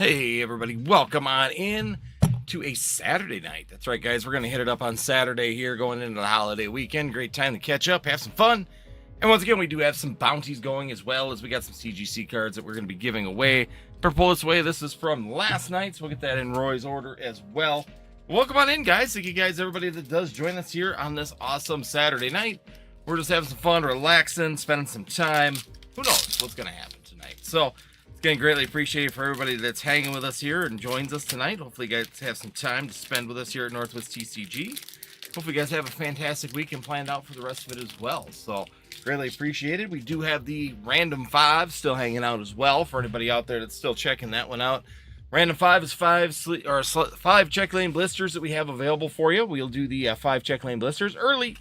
Hey everybody, welcome on in to a Saturday night. That's right, guys. We're going to hit it up on Saturday here going into the holiday weekend. Great time to catch up, have some fun. And once again, we do have some bounties going as well as we got some CGC cards that we're going to be giving away. Purple this way, this is from last night, so we'll get that in Roy's order as well. Welcome on in, guys. Thank you guys, everybody that does join us here on this awesome Saturday night. We're just having some fun, relaxing, spending some time. Who knows what's going to happen tonight? So, again, greatly appreciated for everybody that's hanging with us here and joins us tonight. Hopefully you guys have some time to spend with us here at Northwoods TCG. Hopefully you guys have a fantastic weekend planned out for the rest of it as well. So greatly appreciated. We do have the Random 5 still hanging out as well for anybody out there that's still checking that one out. Random 5 is five check lane blisters that we have available for you. We'll do the 5 check lane blisters early.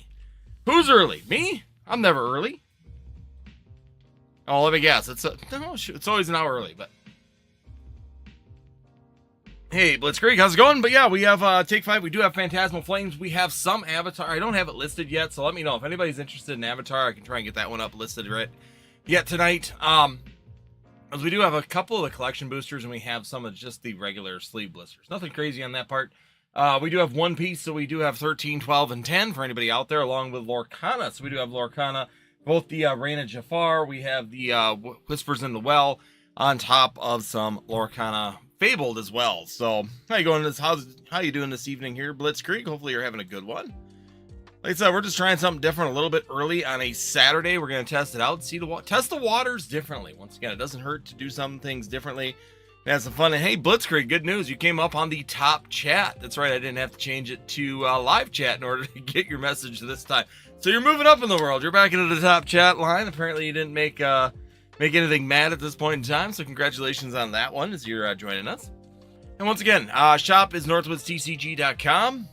Who's early? Me? I'm never early. Oh, let me guess. It's always an hour early, but hey, Blitzkrieg, how's it going? But yeah, we have Take 5. We do have Phantasmal Flames. We have some Avatar. I don't have it listed yet, so let me know if anybody's interested in Avatar. I can try and get that one up listed right yet tonight. As we do have a couple of the collection boosters, and we have some of just the regular sleeve blisters. Nothing crazy on that part. We do have One Piece, so we do have 13, 12, and 10 for anybody out there, along with Lorcana. So we do have Lorcana. Both the Reign of Jafar, we have the Whispers in the Well, on top of some Lorcana Fabled as well. So, how you going? How you doing this evening here, Blitzkrieg? Hopefully you're having a good one. Like I said, we're just trying something different a little bit early on a Saturday. We're going to test it out, test the waters differently. Once again, it doesn't hurt to do some things differently. Have some fun. And hey, Blitzkrieg, good news. You came up on the top chat. That's right. I didn't have to change it to live chat in order to get your message this time. So you're moving up in the world. You're back into the top chat line. Apparently you didn't make anything mad at this point in time. So congratulations on that one as you're joining us. And once again, shop is northwoodstcg.com.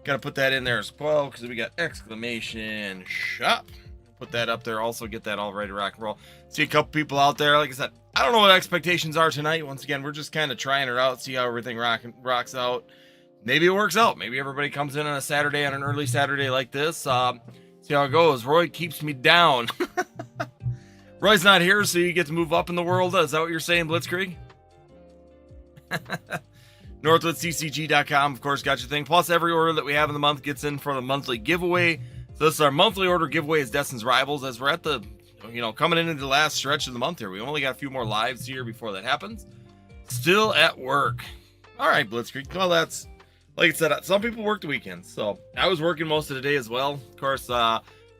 Got to put that in there as well because we got exclamation shop. Put that up there. Also get that all ready to rock and roll. See a couple people out there. Like I said, I don't know what expectations are tonight. Once again, we're just kind of trying it out, see how everything rocks out. Maybe it works out. Maybe everybody comes in on a Saturday, on an early Saturday like this. See how it goes. Roy keeps me down. Roy's not here, so you get to move up in the world. Is that what you're saying, Blitzkrieg? NorthwoodCCG.com, of course, got your thing. Plus, every order that we have in the month gets in for the monthly giveaway. So this is our monthly order giveaway is Destin's Rivals. As we're at the, coming into the last stretch of the month here. We only got a few more lives here before that happens. Still at work. All right, Blitzkrieg. Well, that's... Like I said, some people work the weekends, so I was working most of the day as well. Of course,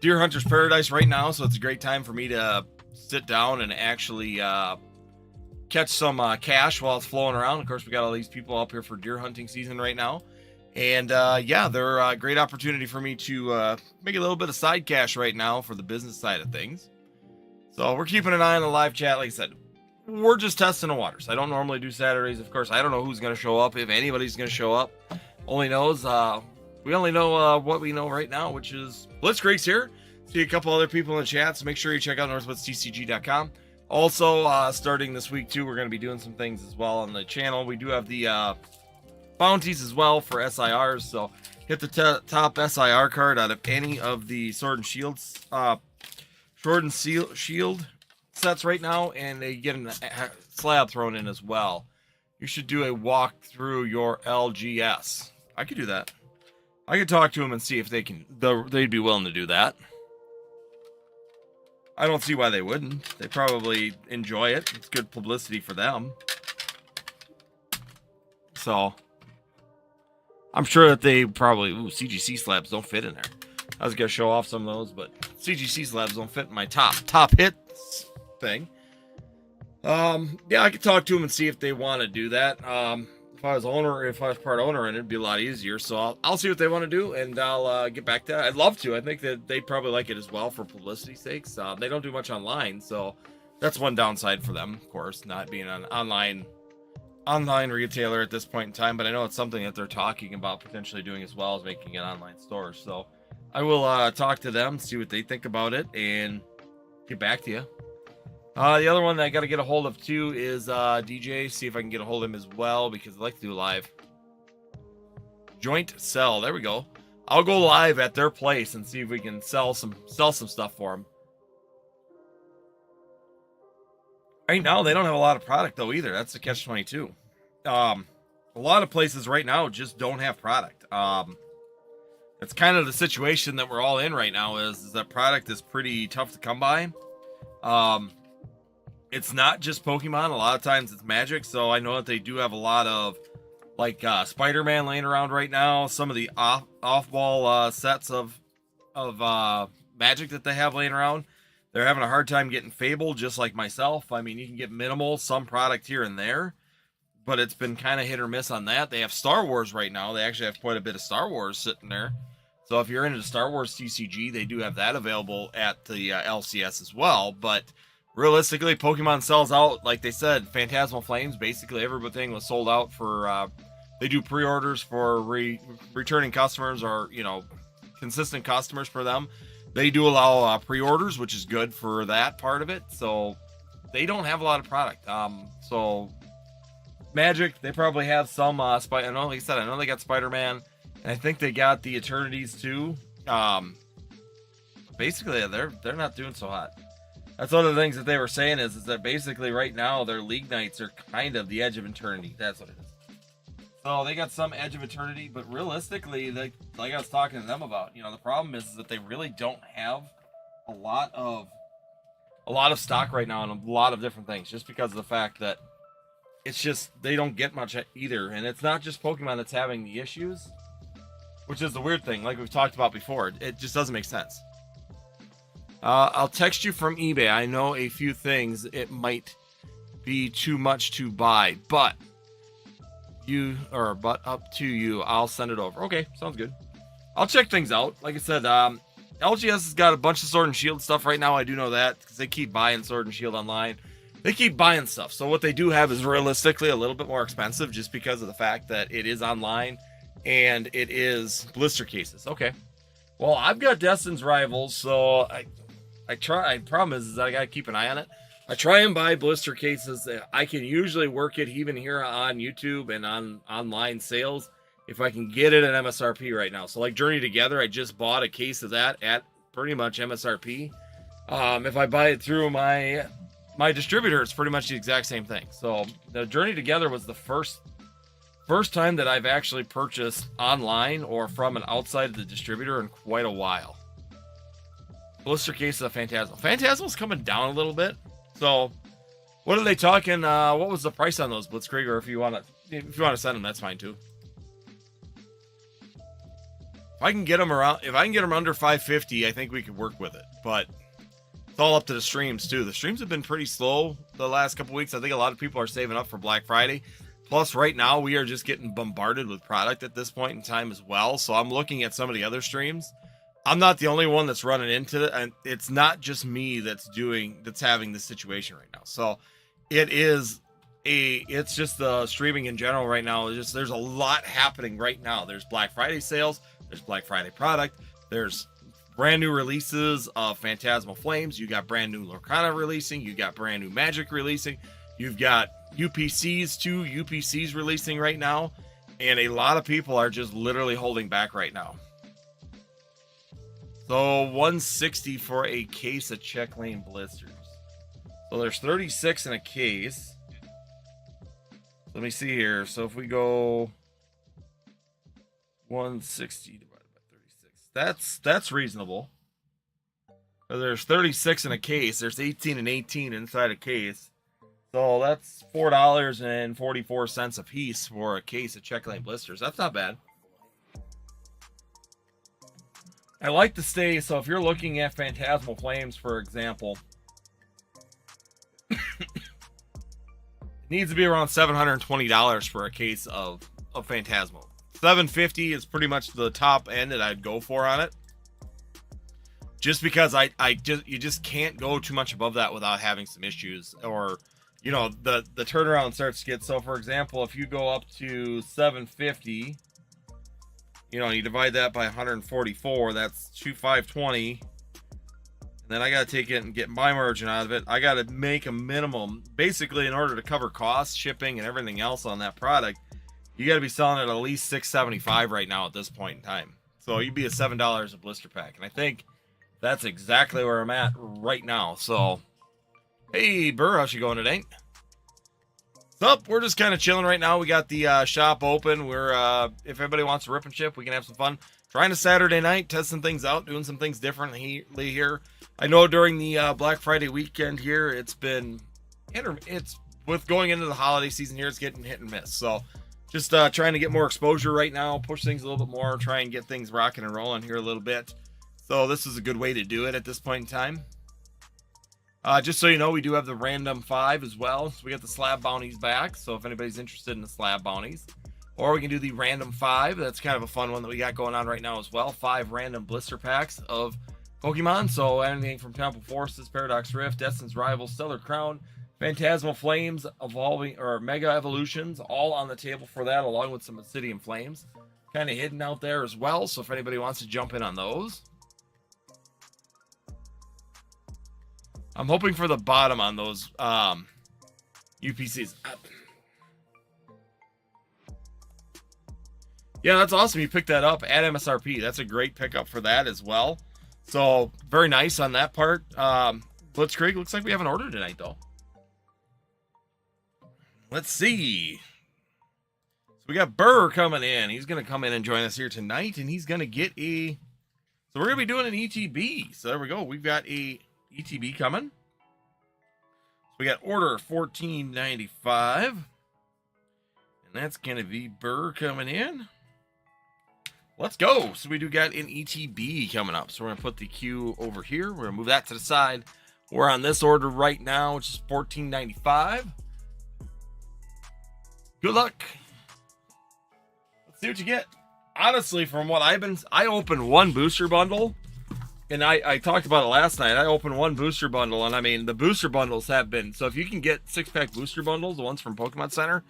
Deer Hunter's Paradise right now, so it's a great time for me to sit down and actually catch some cash while it's flowing around. Of course, we got all these people up here for deer hunting season right now. And yeah, they're a great opportunity for me to make a little bit of side cash right now for the business side of things. So we're keeping an eye on the live chat. Like I said, we're just testing the waters. I don't normally do Saturdays. Of course, I don't know who's going to show up, if anybody's going to show up. We only know what we know right now, which is Blitzkrieg's here. See a couple other people in the chat, so make sure you check out northwoodstcg.com. Also, starting this week, too, we're going to be doing some things as well on the channel. We do have the bounties as well for SIRs, so hit the top SIR card out of any of the Sword and Shield sets right now, and they get a slab thrown in as well. You should do a walk through your LGS. I could do that. I could talk to them and see if they'd be willing to do that. I don't see why they wouldn't. They probably enjoy it. It's good publicity for them. So, I'm sure that they probably... Ooh, CGC slabs don't fit in there. I was going to show off some of those, but CGC slabs don't fit in my top hits thing. Yeah, I could talk to them and see if they want to do that. If I was part owner, and it'd be a lot easier. So I'll see what they want to do, and I'll get back to that. I'd love to. I think that they'd probably like it as well for publicity's sakes. They don't do much online, so that's one downside for them, of course, not being an online retailer at this point in time. But I know it's something that they're talking about potentially doing as well as making an online store. So I will talk to them, see what they think about it, and get back to you. The other one that I got to get a hold of too is DJ. See if I can get a hold of him as well, because I like to do live. Joint sell. There we go. I'll go live at their place and see if we can sell some stuff for them. Right now, they don't have a lot of product though either. That's the catch-22. A lot of places right now just don't have product. It's kind of the situation that we're all in right now. Is that product is pretty tough to come by. It's not just Pokemon. A lot of times it's Magic. So I know that they do have a lot of like Spider-Man laying around right now. Some of the off-ball sets of Magic that they have laying around. They're having a hard time getting Fable, just like myself. I mean, you can get minimal, some product here and there, but it's been kind of hit or miss on that. They have Star Wars right now. They actually have quite a bit of Star Wars sitting there. So if you're into Star Wars TCG, they do have that available at the LCS as well. But realistically, Pokemon sells out. Like they said, Phantasmal Flames, basically everything was sold out for... they do pre-orders for returning customers or, you know, consistent customers for them. They do allow pre-orders, which is good for that part of it. So they don't have a lot of product. So Magic, they probably have some I know, like I said, I know they got Spider-Man, and I think they got the Eternities too. Basically, they're not doing so hot. That's one of the things that they were saying is that basically right now their League Nights are kind of the edge of eternity. That's what it is. So they got some edge of eternity, but realistically, like I was talking to them about, you know, the problem is that they really don't have a lot of stock right now on a lot of different things, just because of the fact that it's just they don't get much either, and it's not just Pokemon that's having the issues, which is the weird thing. Like we've talked about before, it just doesn't make sense. I'll text you from eBay. I know a few things. It might be too much to buy, but up to you. I'll send it over. Okay, sounds good. I'll check things out. Like I said, LGS has got a bunch of Sword and Shield stuff right now. I do know that because they keep buying Sword and Shield online. They keep buying stuff. So what they do have is realistically a little bit more expensive just because of the fact that it is online and it is blister cases. Okay. Well, I've got Destin's Rivals, so I try. Problem is that I gotta keep an eye on it. I try and buy blister cases. I can usually work it even here on YouTube and on online sales if I can get it at MSRP right now. So like Journey Together, I just bought a case of that at pretty much MSRP. If I buy it through my distributor, it's pretty much the exact same thing. So the Journey Together was the first time that I've actually purchased online or from an outside of the distributor in quite a while. Blister case of Phantasmal. Phantasmal's coming down a little bit. So, what are they talking? What was the price on those Blitzkrieg? Or if you want to send them, that's fine too. If I can get them under 550, I think we could work with it. But it's all up to the streams too. The streams have been pretty slow the last couple weeks. I think a lot of people are saving up for Black Friday. Plus, right now we are just getting bombarded with product at this point in time as well. So I'm looking at some of the other streams. I'm not the only one that's running into it, and it's not just me that's having this situation right now. So it's just the streaming in general right now. There's a lot happening right now. There's Black Friday sales, there's Black Friday product, there's brand new releases of Phantasmal Flames, you got brand new Lorcana releasing, you got brand new Magic releasing, you've got UPCs releasing right now, and a lot of people are just literally holding back right now. So $160 for a case of Check Lane blisters. So there's 36 in a case. Let me see here. So if we go 160 divided by 36, that's reasonable. So there's 36 in a case. There's 18 and 18 inside a case. So that's $4.44 a piece for a case of Check Lane blisters. That's not bad. I like to stay, so if you're looking at Phantasmal Flames, for example, it needs to be around $720 for a case of Phantasmal. $750 is pretty much the top end that I'd go for on it. Just because you just can't go too much above that without having some issues, or you know, the turnaround starts to get. So for example, if you go up to 750, you know, you divide that by 144, that's 2,520. And then I got to take it and get my margin out of it. I got to make a minimum, basically, in order to cover costs, shipping, and everything else on that product. You got to be selling it at least $6.75 right now at this point in time. So you'd be at $7 a blister pack. And I think that's exactly where I'm at right now. So Hey, Burr, how's you going today? What's up? We're just kind of chilling right now. We got the shop open. We're, if everybody wants to rip and ship, we can have some fun. Trying to Saturday night, test some things out, doing some things differently here. I know during the Black Friday weekend here, it's been, it's with going into the holiday season here, it's getting hit and miss. So just trying to get more exposure right now, push things a little bit more, try and get things rocking and rolling here a little bit. So this is a good way to do it at this point in time. Just so you know, we do have the random 5 as well. So we got the slab bounties back. So if anybody's interested in the slab bounties, or we can do the random 5. That's kind of a fun one that we got going on right now as well. 5 random blister packs of Pokemon. So anything from Temple Forces, Paradox Rift, Destin's Rival, Stellar Crown, Phantasmal Flames, Evolving or Mega Evolutions, all on the table for that, along with some Obsidian Flames, kind of hidden out there as well. So if anybody wants to jump in on those. I'm hoping for the bottom on those UPCs. Yeah, that's awesome. You picked that up at MSRP. That's a great pickup for that as well. So very nice on that part. Blitzkrieg, looks like we have an order tonight, though. Let's see. So we got Burr coming in. He's going to come in and join us here tonight, and he's going to get a... So we're going to be doing an ETB. So there we go. We've got a ETB coming. So we got order 1495. And that's going to be Burr coming in. Let's go. So we do got an ETB coming up. So we're going to put the queue over here. We're going to move that to the side. We're on this order right now, which is 1495. Good luck. Let's see what you get. Honestly, from what I opened one booster bundle, and I talked about it last night. I opened one booster bundle, and I mean, the booster bundles have been, so if you can get 6-pack booster bundles, the ones from Pokemon Center,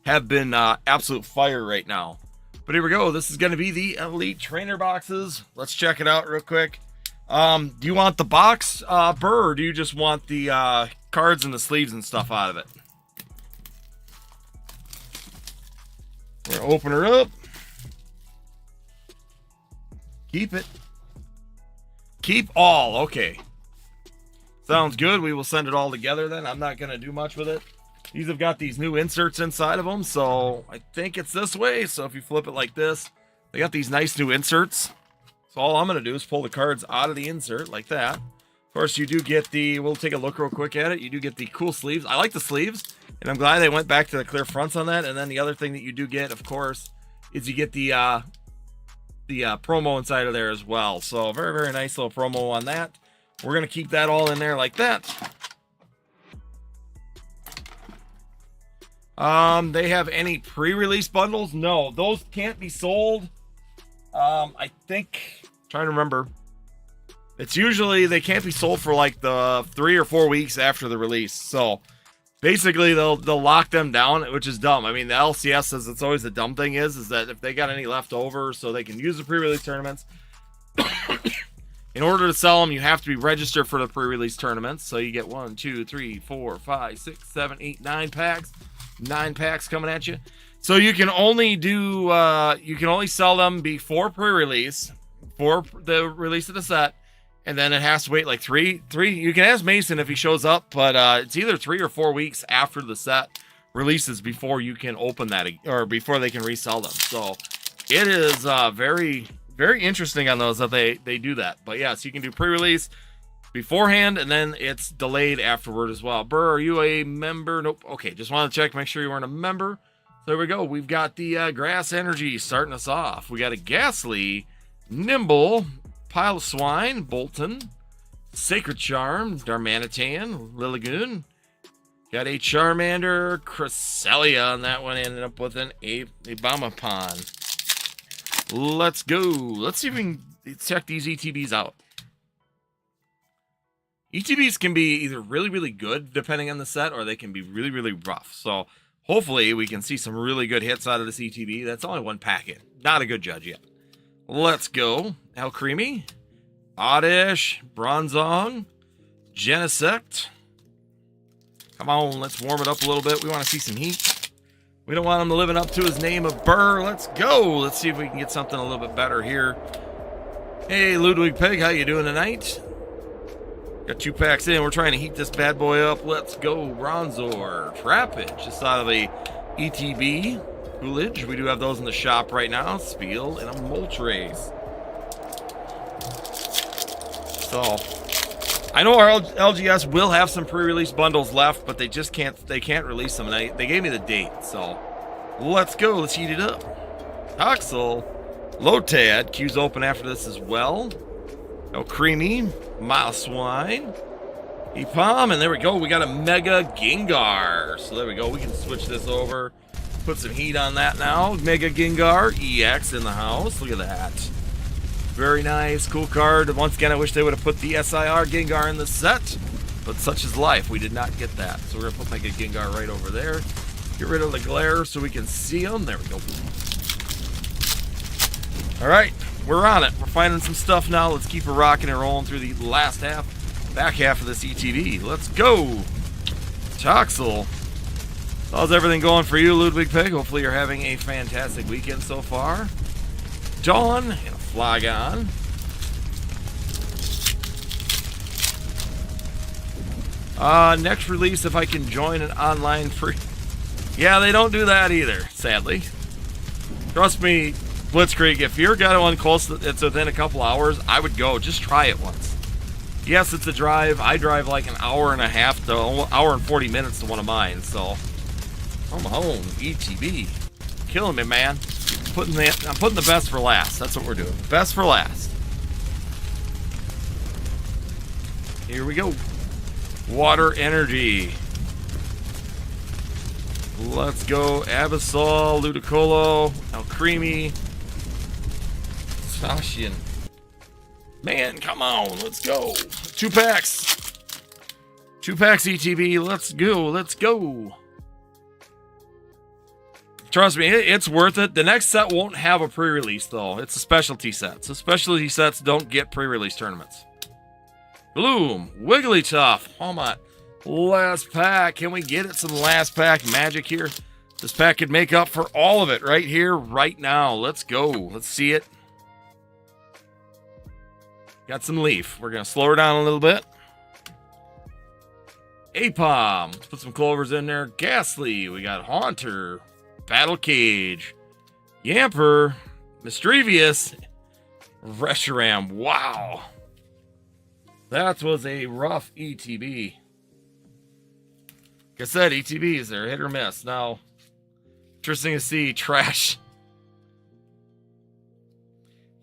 have been absolute fire right now. But here we go. This is going to be the Elite Trainer boxes. Let's check it out real quick. Do you want the box, Burr, or do you just want the cards and the sleeves and stuff out of it? We're going to open her up. Keep it. Keep all. Okay. Sounds good. We will send it all together then. I'm not going to do much with it. These have got these new inserts inside of them, so I think it's this way. So if you flip it like this, they got these nice new inserts. So all I'm going to do is pull the cards out of the insert like that. Of course, you do get the, we'll take a look real quick at it. You do get the cool sleeves. I like the sleeves, and I'm glad they went back to the clear fronts on that. And then the other thing that you do get, of course, is you get the promo inside of there as well. So very, very nice little promo on that. We're going to keep that all in there like that. They have any pre-release bundles? No, those can't be sold. I think, trying to remember, it's usually they can't be sold for like the 3 or 4 weeks after the release. So basically they'll lock them down, which is dumb. I mean, the LCS says it's always the dumb thing is that if they got any left over so they can use the pre-release tournaments, in order to sell them, you have to be registered for the pre-release tournaments. So you get 1, 2, 3, 4, 5, 6, 7, 8, 9 packs. 9 packs coming at you. So you can only do you can only sell them before pre-release, for the release of the set, and then it has to wait like three you can ask Mason if he shows up, but it's either 3 or 4 weeks after the set releases before you can open that, or before they can resell them. So it is very, very interesting on those that they do that. But yeah, so you can do pre-release beforehand, and then it's delayed afterward as well. Burr, are you a member? Nope. Okay, just want to check, make sure you weren't a member. So there we go. We've got the Grass Energy starting us off. We got a Ghastly, Nimble, Pile of Swine, Bolton, Sacred Charm, Darmanitan, Lilligoon. Got a Charmander, Cresselia on that one. Ended up with an Abamapon. Let's go. Let's see if we can check these ETBs out. ETBs can be either really, really good, depending on the set, or they can be really, really rough. So hopefully we can see some really good hits out of this ETB. That's only one packet. Not a good judge yet. Let's go. Alcremie, Oddish, Bronzong, Genesect. Come on, let's warm it up a little bit. We want to see some heat. We don't want him living up to his name of Burr. Let's go. Let's see if we can get something a little bit better here. Hey, Ludwig Pig, how you doing tonight? Got 2 packs in. We're trying to heat this bad boy up. Let's go. Bronzor. Trapage. Just out of a ETB. Coolidge. We do have those in the shop right now. Spiel and a Moltres. So, I know our LGS will have some pre-release bundles left, but they just can't release them. And they gave me the date, so let's go. Let's heat it up. Toxel. Lotad. Queue's open after this as well. No Creamy. Mileswine. Epom, and there we go. We got a Mega Gengar. So there we go. We can switch this over. Put some heat on that now. Mega Gengar EX in the house. Look at that. Very nice. Cool card. Once again, I wish they would have put the SIR Gengar in the set. But such is life. We did not get that. So we're going to put Mega Gengar right over there. Get rid of the glare so we can see them. There we go. Alright. We're on it. We're finding some stuff now. Let's keep it rocking and rolling through the back half of this ETB. Let's go. Toxel. How's everything going for you, Ludwig Pig? Hopefully you're having a fantastic weekend so far. Dawn and a Flygon. Next release, if I can join an online free. Yeah, they don't do that either, sadly. Trust me, Blitzkrieg, if you're got one close, it's within a couple hours, I would go. Just try it once. Yes, it's a drive. I drive like an hour and a half to hour and 40 minutes to one of mine, so I'm home. ETB. Killing me, man. I'm putting the best for last. That's what we're doing. Best for last. Here we go. Water Energy. Let's go. Absol, Ludicolo, Alcremie, Sashian. Man, come on. Let's go. 2 packs. 2 packs ETB. Let's go. Let's go. Trust me, it's worth it. The next set won't have a pre-release, though. It's a specialty set. So specialty sets don't get pre-release tournaments. Bloom. Wigglytuff. Hold on. Last pack. Can we get it some last pack magic here? This pack could make up for all of it right here, right now. Let's go. Let's see it. Got some leaf. We're going to slow her down a little bit. Apom. Let's put some clovers in there. Ghastly. We got Haunter. Battle Cage. Yamper. Mischievous. Reshiram. Wow. That was a rough ETB. Like I said, ETBs, they're hit or miss. Now, interesting to see trash.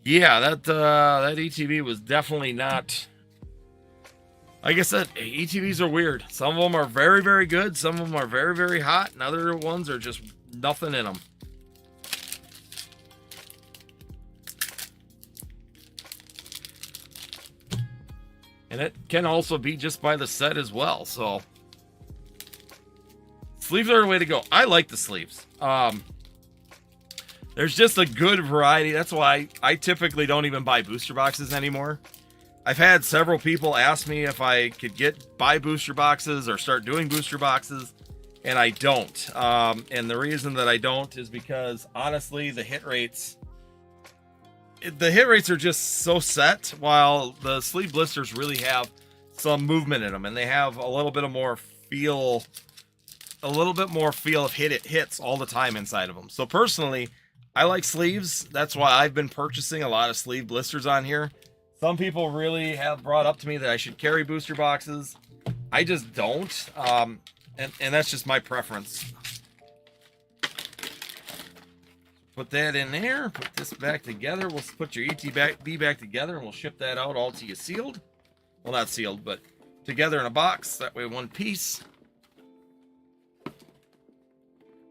Yeah, that ETB was definitely not. Like I said, ETBs are weird. Some of them are very, very good. Some of them are very, very hot. And other ones are just nothing in them. And it can also be just by the set as well. So sleeves are the way to go. I like the sleeves. There's just a good variety. That's why I typically don't even buy booster boxes anymore. I've had several people ask me if I could buy booster boxes or start doing booster boxes, and I don't. And the reason that I don't is because honestly, the hit rates are just so set, while the sleeve blisters really have some movement in them, and they have a little bit more feel of hits all the time inside of them. So personally, I like sleeves. That's why I've been purchasing a lot of sleeve blisters on here. Some people really have brought up to me that I should carry booster boxes. I just don't. And that's just my preference. Put that in there. Put this back together. We'll put your ETB back together, and we'll ship that out all to you sealed. Well, not sealed, but together in a box. That way, one piece.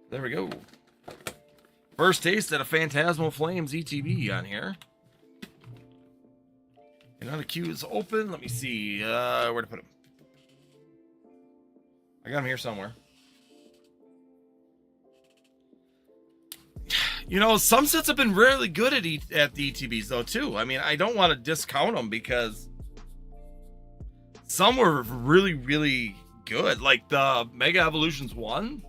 There we go. First taste at a Phantasmal Flames ETB on here. And now the queue is open. Let me see where to put him. I got him here somewhere. You know, some sets have been really good at the ETBs, though, too. I mean, I don't want to discount them because some were really, really good. Like the Mega Evolutions 1.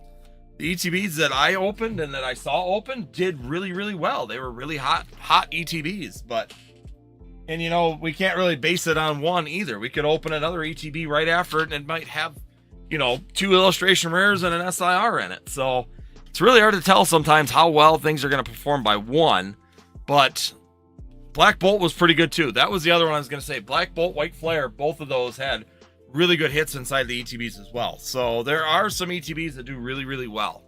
The ETBs that I opened and that I saw open did really, really well. They were really hot ETBs. But And, you know, we can't really base it on one either. We could open another ETB right after it, and it might have, you know, 2 illustration rares and an SIR in it. So it's really hard to tell sometimes how well things are going to perform by one. But Black Bolt was pretty good too. That was the other one I was going to say. Black Bolt, White Flare, both of those had really good hits inside the ETBs as well. So there are some ETBs that do really, really well.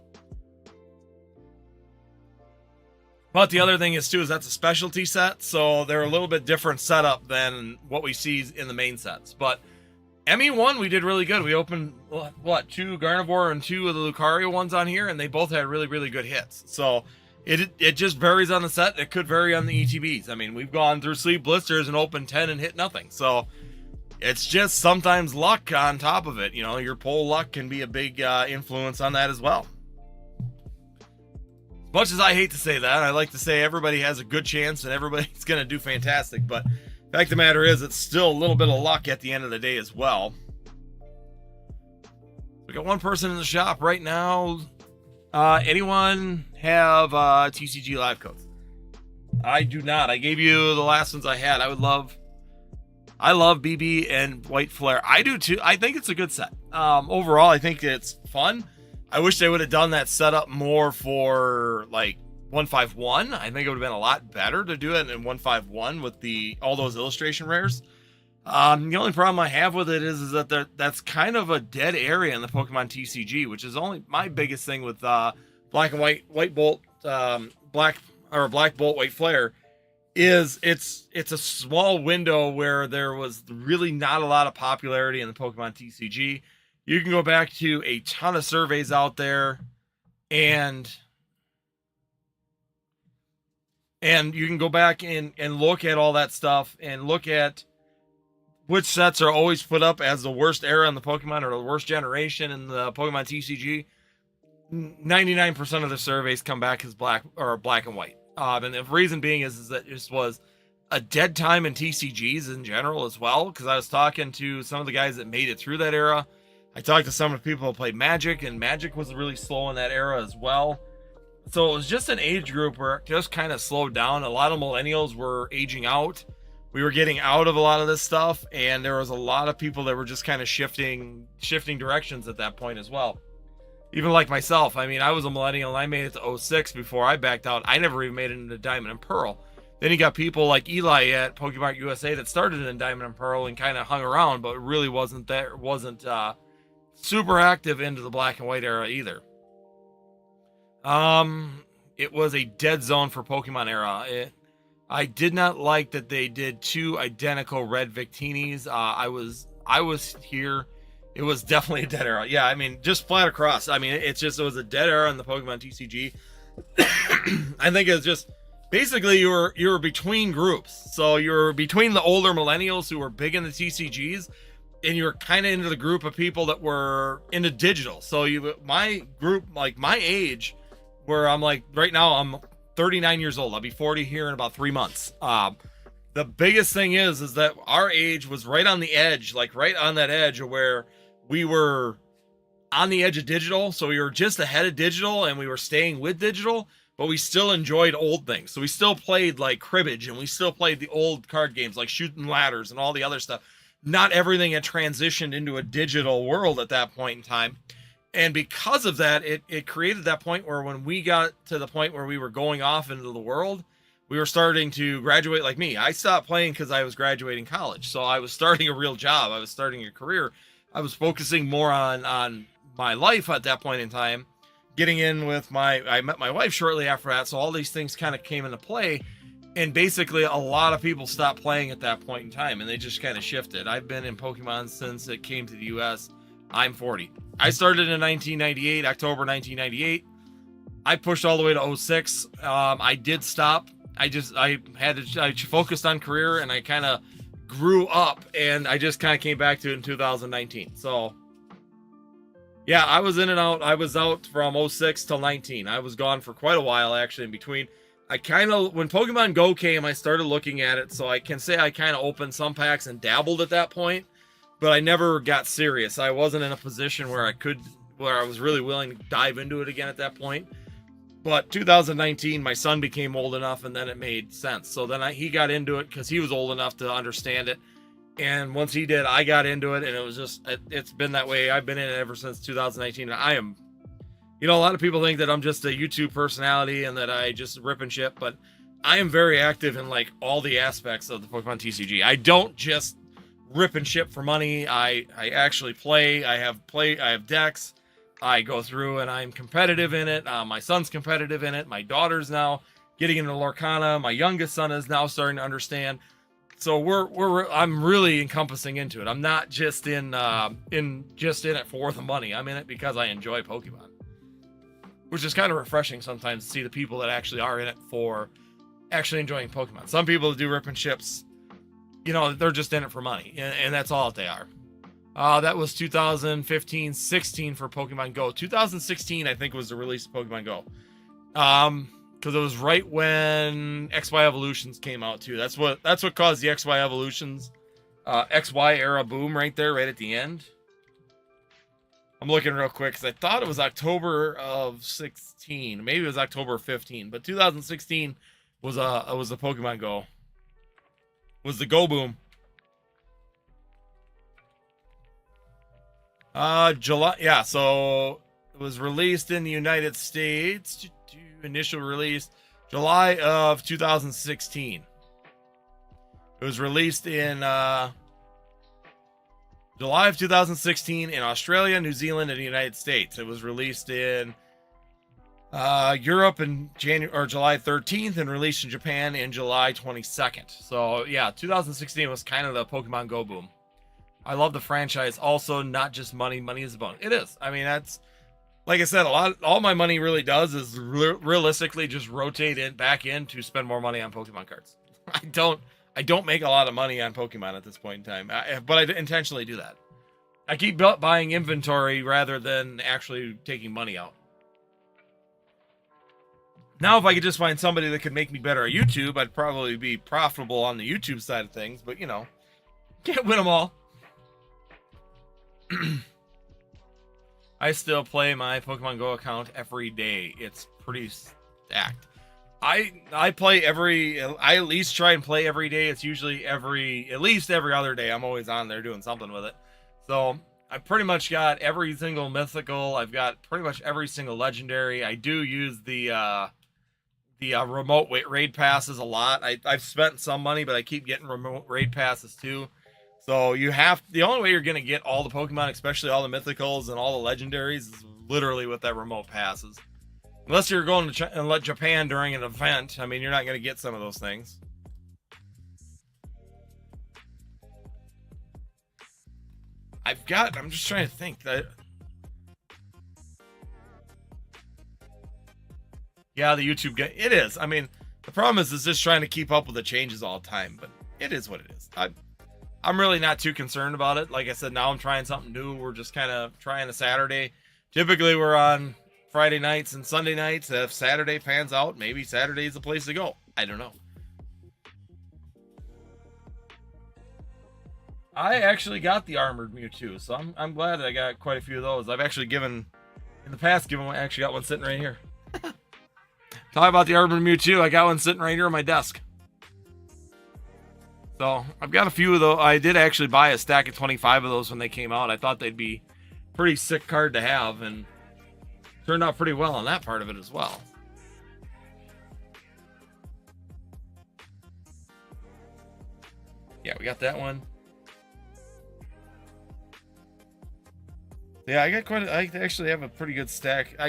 But the other thing is too, is that's a specialty set, so they're a little bit different setup than what we see in the main sets. But ME1, we did really good. We opened, what, 2 Gardevoir and 2 of the Lucario ones on here, and they both had really, really good hits. So it just varies on the set. It could vary on the ETBs. I mean, we've gone through sleeve blisters and opened 10 and hit nothing. So it's just sometimes luck on top of it. You know, your pull luck can be a big influence on that as well. Much as I hate to say that, I like to say everybody has a good chance and everybody's going to do fantastic. But the fact of the matter is, it's still a little bit of luck at the end of the day as well. We got one person in the shop right now. Anyone have TCG live codes? I do not. I gave you the last ones I had. I love BB and White Flare. I do too. I think it's a good set. Overall, I think it's fun. I wish they would have done that setup more for like 151. I think it would have been a lot better to do it in 151 with all those illustration rares. The only problem I have with it is that that's kind of a dead area in the Pokemon TCG, which is only my biggest thing with Black and White Bolt, Black Bolt, White Flare, is it's a small window where there was really not a lot of popularity in the Pokemon TCG. You can go back to a ton of surveys out there, and you can go back and look at all that stuff and look at which sets are always put up as the worst era in the Pokemon or the worst generation in the Pokemon TCG. 99% of the surveys come back as black and white. And the reason being is that it just was a dead time in TCGs in general as well, because I was talking to some of the guys that made it through that era. I talked to some of the people who played Magic, and Magic was really slow in that era as well. So it was just an age group where it just kind of slowed down. A lot of millennials were aging out. We were getting out of a lot of this stuff, and there was a lot of people that were just kind of shifting directions at that point as well. Even like myself. I mean, I was a millennial, and I made it to 06 before I backed out. I never even made it into Diamond and Pearl. Then you got people like Eli at Pokemon USA that started in Diamond and Pearl and kind of hung around, but really wasn't super active into the Black and White era either. It was a dead zone for Pokemon era. I did not like that they did 2 identical red Victinis. I was here. It was definitely a dead era. Yeah, I mean, just flat across. I mean, it was a dead era in the Pokemon TCG. I think it's just basically you were between groups. So you were between the older millennials who were big in the TCGs, and you're kind of into the group of people that were into digital. So my group, like my age, where I'm like, right now I'm 39 years old. I'll be 40 here in about 3 months. The biggest thing is that our age was right on the edge, like right on that edge of where we were on the edge of digital. So we were just ahead of digital and we were staying with digital, but we still enjoyed old things. So we still played like cribbage, and we still played the old card games like shooting ladders and all the other stuff. Not everything had transitioned into a digital world at that point in time. And because of that, it created that point where when we got to the point where we were going off into the world, we were starting to graduate like me. I stopped playing because I was graduating college. So I was starting a real job. I was starting a career. I was focusing more on my life at that point in time. Getting in with I met my wife shortly after that. So all these things kind of came into play. And basically, a lot of people stopped playing at that point in time, and they just kind of shifted. I've been in Pokemon since it came to the U.S. I'm 40. I started in 1998, October 1998. I pushed all the way to 06. I did stop. I focused on career, and I kind of grew up, and I just kind of came back to it in 2019. So, yeah, I was in and out. I was out from 06 till 19. I was gone for quite a while, actually, in between. When Pokemon Go came, I started looking at it, so I can say I kind of opened some packs and dabbled at that point, but I never got serious. I wasn't in a position where I was really willing to dive into it again at that point. But 2019, my son became old enough, and then it made sense. So then he got into it because he was old enough to understand it. And once he did, I got into it, and it was just, it's been that way. I've been in it ever since 2019. And I am, a lot of people think that I'm just a YouTube personality and that I just rip and shit, but I am very active in like all the aspects of the Pokemon TCG. I don't just rip and ship for money. I actually play. I have decks. I go through and I'm competitive in it. My son's competitive in it. My daughter's now getting into Lorcana. My youngest son is now starting to understand. So I'm really encompassing into it. I'm not just in it for the money. I'm in it because I enjoy Pokemon, which is kind of refreshing sometimes to see the people that actually are in it for actually enjoying Pokemon. Some people that do rip and ships, they're just in it for money, and that's all that they are. That was 2015-16 for Pokemon Go. 2016, I think, was the release of Pokemon Go. Because it was right when XY Evolutions came out too. That's what caused the XY Evolutions, XY era boom right there, right at the end. I'm looking real quick because I thought it was October of 16, maybe it was October of 15, but 2016 was the Pokemon Go. Was the Go boom. July, yeah. So it was released in the United States. Initial release July of 2016. It was released in July of 2016 in Australia, New Zealand, and the United States. It was released in Europe in July 13th and released in Japan in July 22nd. So yeah, 2016 was kind of the Pokemon Go boom. I love the franchise. Also, not just money. Money is a bonus. It is. I mean, that's, like I said, all my money really does is realistically just rotate it back in to spend more money on Pokemon cards. I don't make a lot of money on Pokemon at this point in time, but I intentionally do that. I keep buying inventory rather than actually taking money out. Now, if I could just find somebody that could make me better at YouTube, I'd probably be profitable on the YouTube side of things, but can't win them all. I still play my Pokemon Go account every day. It's pretty stacked. I play I at least try and play every day. It's usually at least every other day. I'm always on there doing something with it. So I pretty much got every single mythical. I've got pretty much every single legendary. I do use the remote raid passes a lot. I've spent some money, but I keep getting remote raid passes too. So the only way you're going to get all the Pokemon, especially all the mythicals and all the legendaries, is literally with that remote passes. Unless you're going to Japan during an event. I mean, you're not going to get some of those things. I'm just trying to think. Yeah, the YouTube guy. It is. I mean, the problem is just trying to keep up with the changes all the time, but it is what it is. I'm really not too concerned about it. Like I said, now I'm trying something new. We're just kind of trying a Saturday. Typically, we're on Friday nights and Sunday nights. If Saturday pans out, maybe Saturday's the place to go. I don't know. I actually got the Armored Mewtwo, so I'm glad that I got quite a few of those. I've actually in the past, I actually got one sitting right here. Talk about the Armored Mewtwo. I got one sitting right here on my desk. So I've got a few of those. I did actually buy a stack of 25 of those when they came out. I thought they'd be pretty sick card to have, and turned out pretty well on that part of it as well. Yeah, we got that one. Yeah, I actually have a pretty good stack.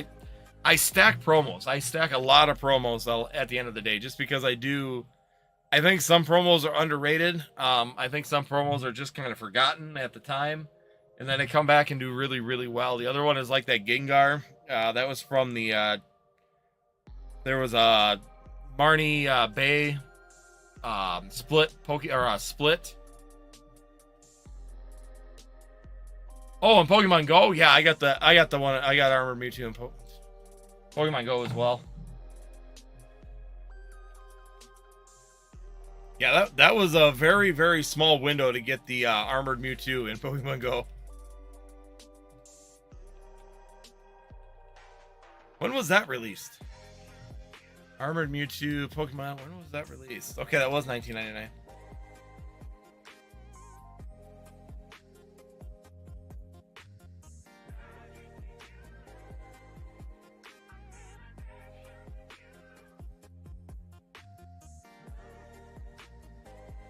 I stack promos. I stack a lot of promos at the end of the day, just because I think some promos are underrated. I think some promos are just kind of forgotten at the time, and then they come back and do really, really well. The other one is like that Gengar. That was from the there was a Marnie Bay split split. Oh, and Pokemon Go, yeah, I got the one. I got Armored Mewtwo in Pokemon Go as well. Yeah, that was a very, very small window to get the Armored Mewtwo in Pokemon Go. When was that released? Armored Mewtwo Pokemon. When was that released? Okay, that was 1999.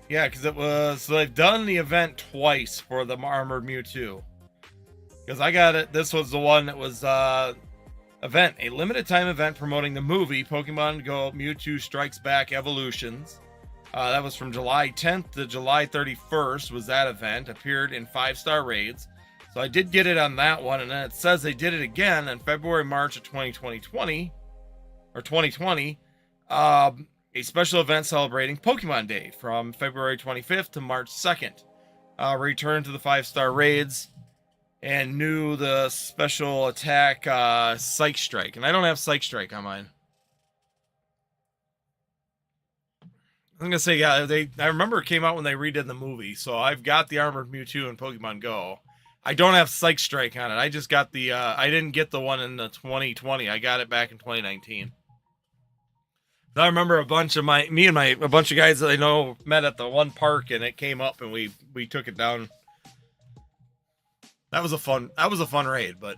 Yeah, because it was, so they've done the event twice for the Armored Mewtwo. Because I got it, this was the one that was event, a limited time event promoting the movie Pokemon Go Mewtwo Strikes Back Evolutions. That was from July 10th to July 31st was that event. Appeared in 5-star raids. So I did get it on that one, and then it says they did it again on February, March of 2020. A special event celebrating Pokemon Day from February 25th to March 2nd. Return to the 5-star raids and new the special attack Psych Strike. And I don't have Psych Strike on mine. I'm gonna say, yeah, I remember it came out when they redid the movie, so I've got the Armored Mewtwo in Pokemon Go. I don't have Psych Strike on it. I just got the I didn't get the one in the 2020. I got it back in 2019. I remember a bunch of a bunch of guys that I know met at the one park, and it came up, and we took it down. That was a fun raid, but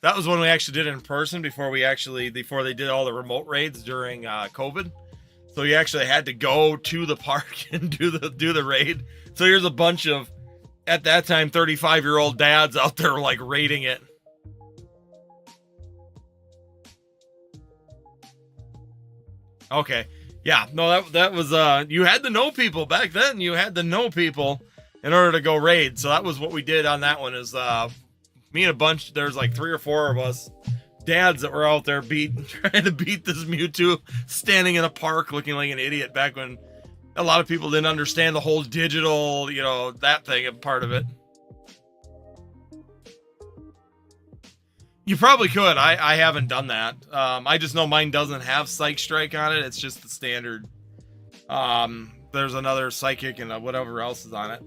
that was when we actually did it in person before they did all the remote raids during COVID. So you actually had to go to the park and do the raid. So here's a bunch of, at that time, 35-year-old dads out there like raiding it. Okay. Yeah, no, that was, you had to know people back then. You had to know people in order to go raid. So that was what we did on that one is, me and a bunch, there's like 3 or 4 of us dads that were out there trying to beat this Mewtwo, standing in a park looking like an idiot back when a lot of people didn't understand the whole digital, that thing, part of it. You probably could. I haven't done that. I just know mine doesn't have Psych Strike on it. It's just the standard. There's another Psychic and whatever else is on it.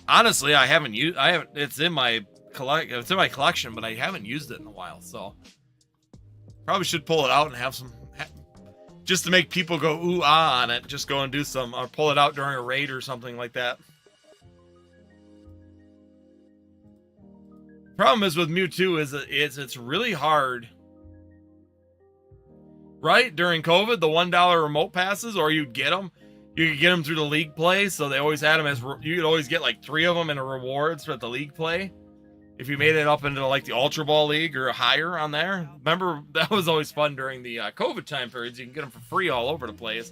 Honestly, it's in my collection, but I haven't used it in a while. So probably should pull it out and have some, just to make people go ooh ah on it. Just go and do some, or pull it out during a raid or something like that. Problem is with Mewtwo is it's really hard, right? During COVID, the $1 remote passes, or you could get them through the league play. So they always had them as, you could always get like 3 of them in a rewards for the league play if you made it up into like the Ultra Ball League or higher on there. Remember, that was always fun during the COVID time periods. You can get them for free all over the place.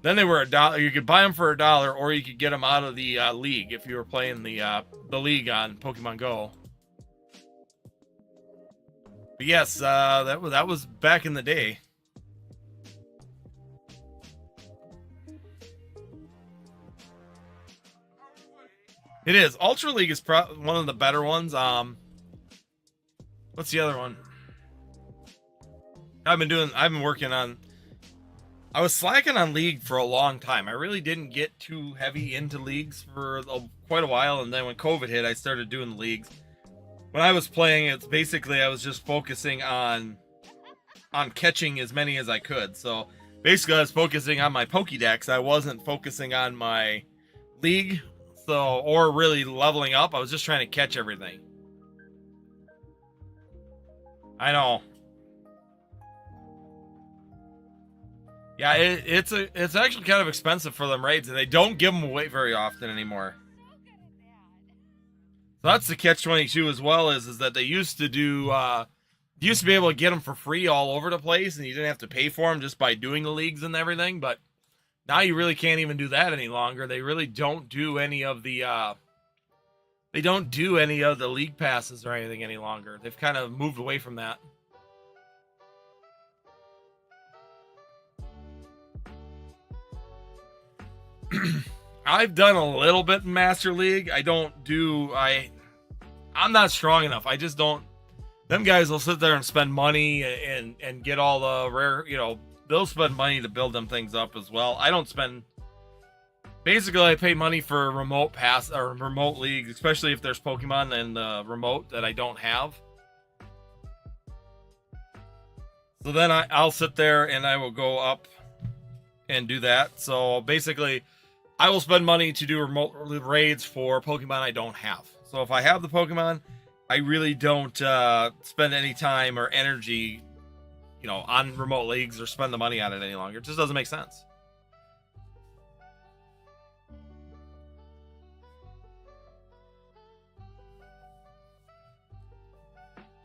Then they were $1. You could buy them for $1, or you could get them out of the league if you were playing the league on Pokemon Go. But yes, that was back in the day. It is. Ultra League is one of the better ones. What's the other one? I've been working on. I was slacking on League for a long time. I really didn't get too heavy into leagues for quite a while, and then when COVID hit, I started doing the leagues. When I was playing, it's basically I was just focusing on catching as many as I could. So basically, I was focusing on my Pokédex. I wasn't focusing on my league, or really leveling up. I was just trying to catch everything. I know. Yeah, it's actually kind of expensive for them raids, and they don't give them away very often anymore. So that's the catch-22 as well, is that they used to do, you used to be able to get them for free all over the place, and you didn't have to pay for them just by doing the leagues and everything, but now you really can't even do that any longer. They really don't do any of the, league passes or anything any longer. They've kind of moved away from that. I've done a little bit in Master League. I'm not strong enough. I just don't. Them guys will sit there and spend money and get all the rare, they'll spend money to build them things up as well. I don't spend. Basically, I pay money for remote pass or remote leagues, especially if there's Pokemon and remote that I don't have. So then I'll sit there and I will go up and do that. So basically, I will spend money to do remote raids for Pokemon I don't have. So if I have the Pokemon, I really don't spend any time or energy, on remote leagues or spend the money on it any longer. It just doesn't make sense.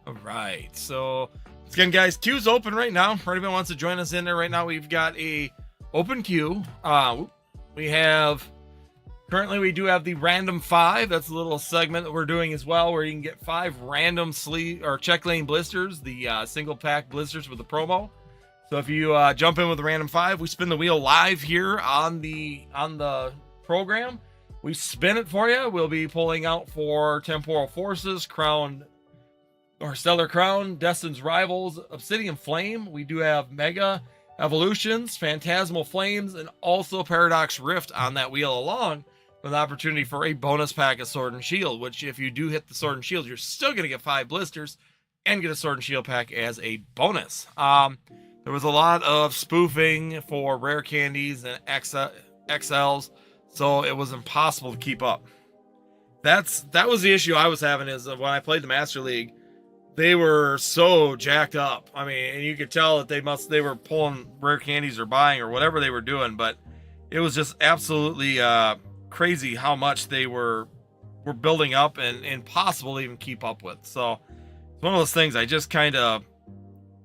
All right, so again, guys, queue's open right now. For anybody who wants to join us in there right now, we've got a open queue. Currently we do have the random 5. That's a little segment that we're doing as well, where you can get 5 random sleeve or check lane blisters, the single pack blisters with the promo. So if you jump in with the random 5, we spin the wheel live here on the program. We spin it for you. We'll be pulling out for Temporal Forces, Crown or Stellar Crown, Destin's Rivals, Obsidian Flame. We do have Mega Evolutions, Phantasmal Flames, and also Paradox Rift on that wheel along, with an opportunity for a bonus pack of Sword and Shield, which if you do hit the Sword and Shield, you're still going to get 5 blisters and get a Sword and Shield pack as a bonus. There was a lot of spoofing for rare candies and XLs, so it was impossible to keep up. That was the issue I was having, is when I played the Master League, they were so jacked up. I mean, and you could tell that they were pulling rare candies or buying or whatever they were doing, but it was just absolutely crazy how much they were building up and impossible to even keep up with. So it's one of those things I just kind of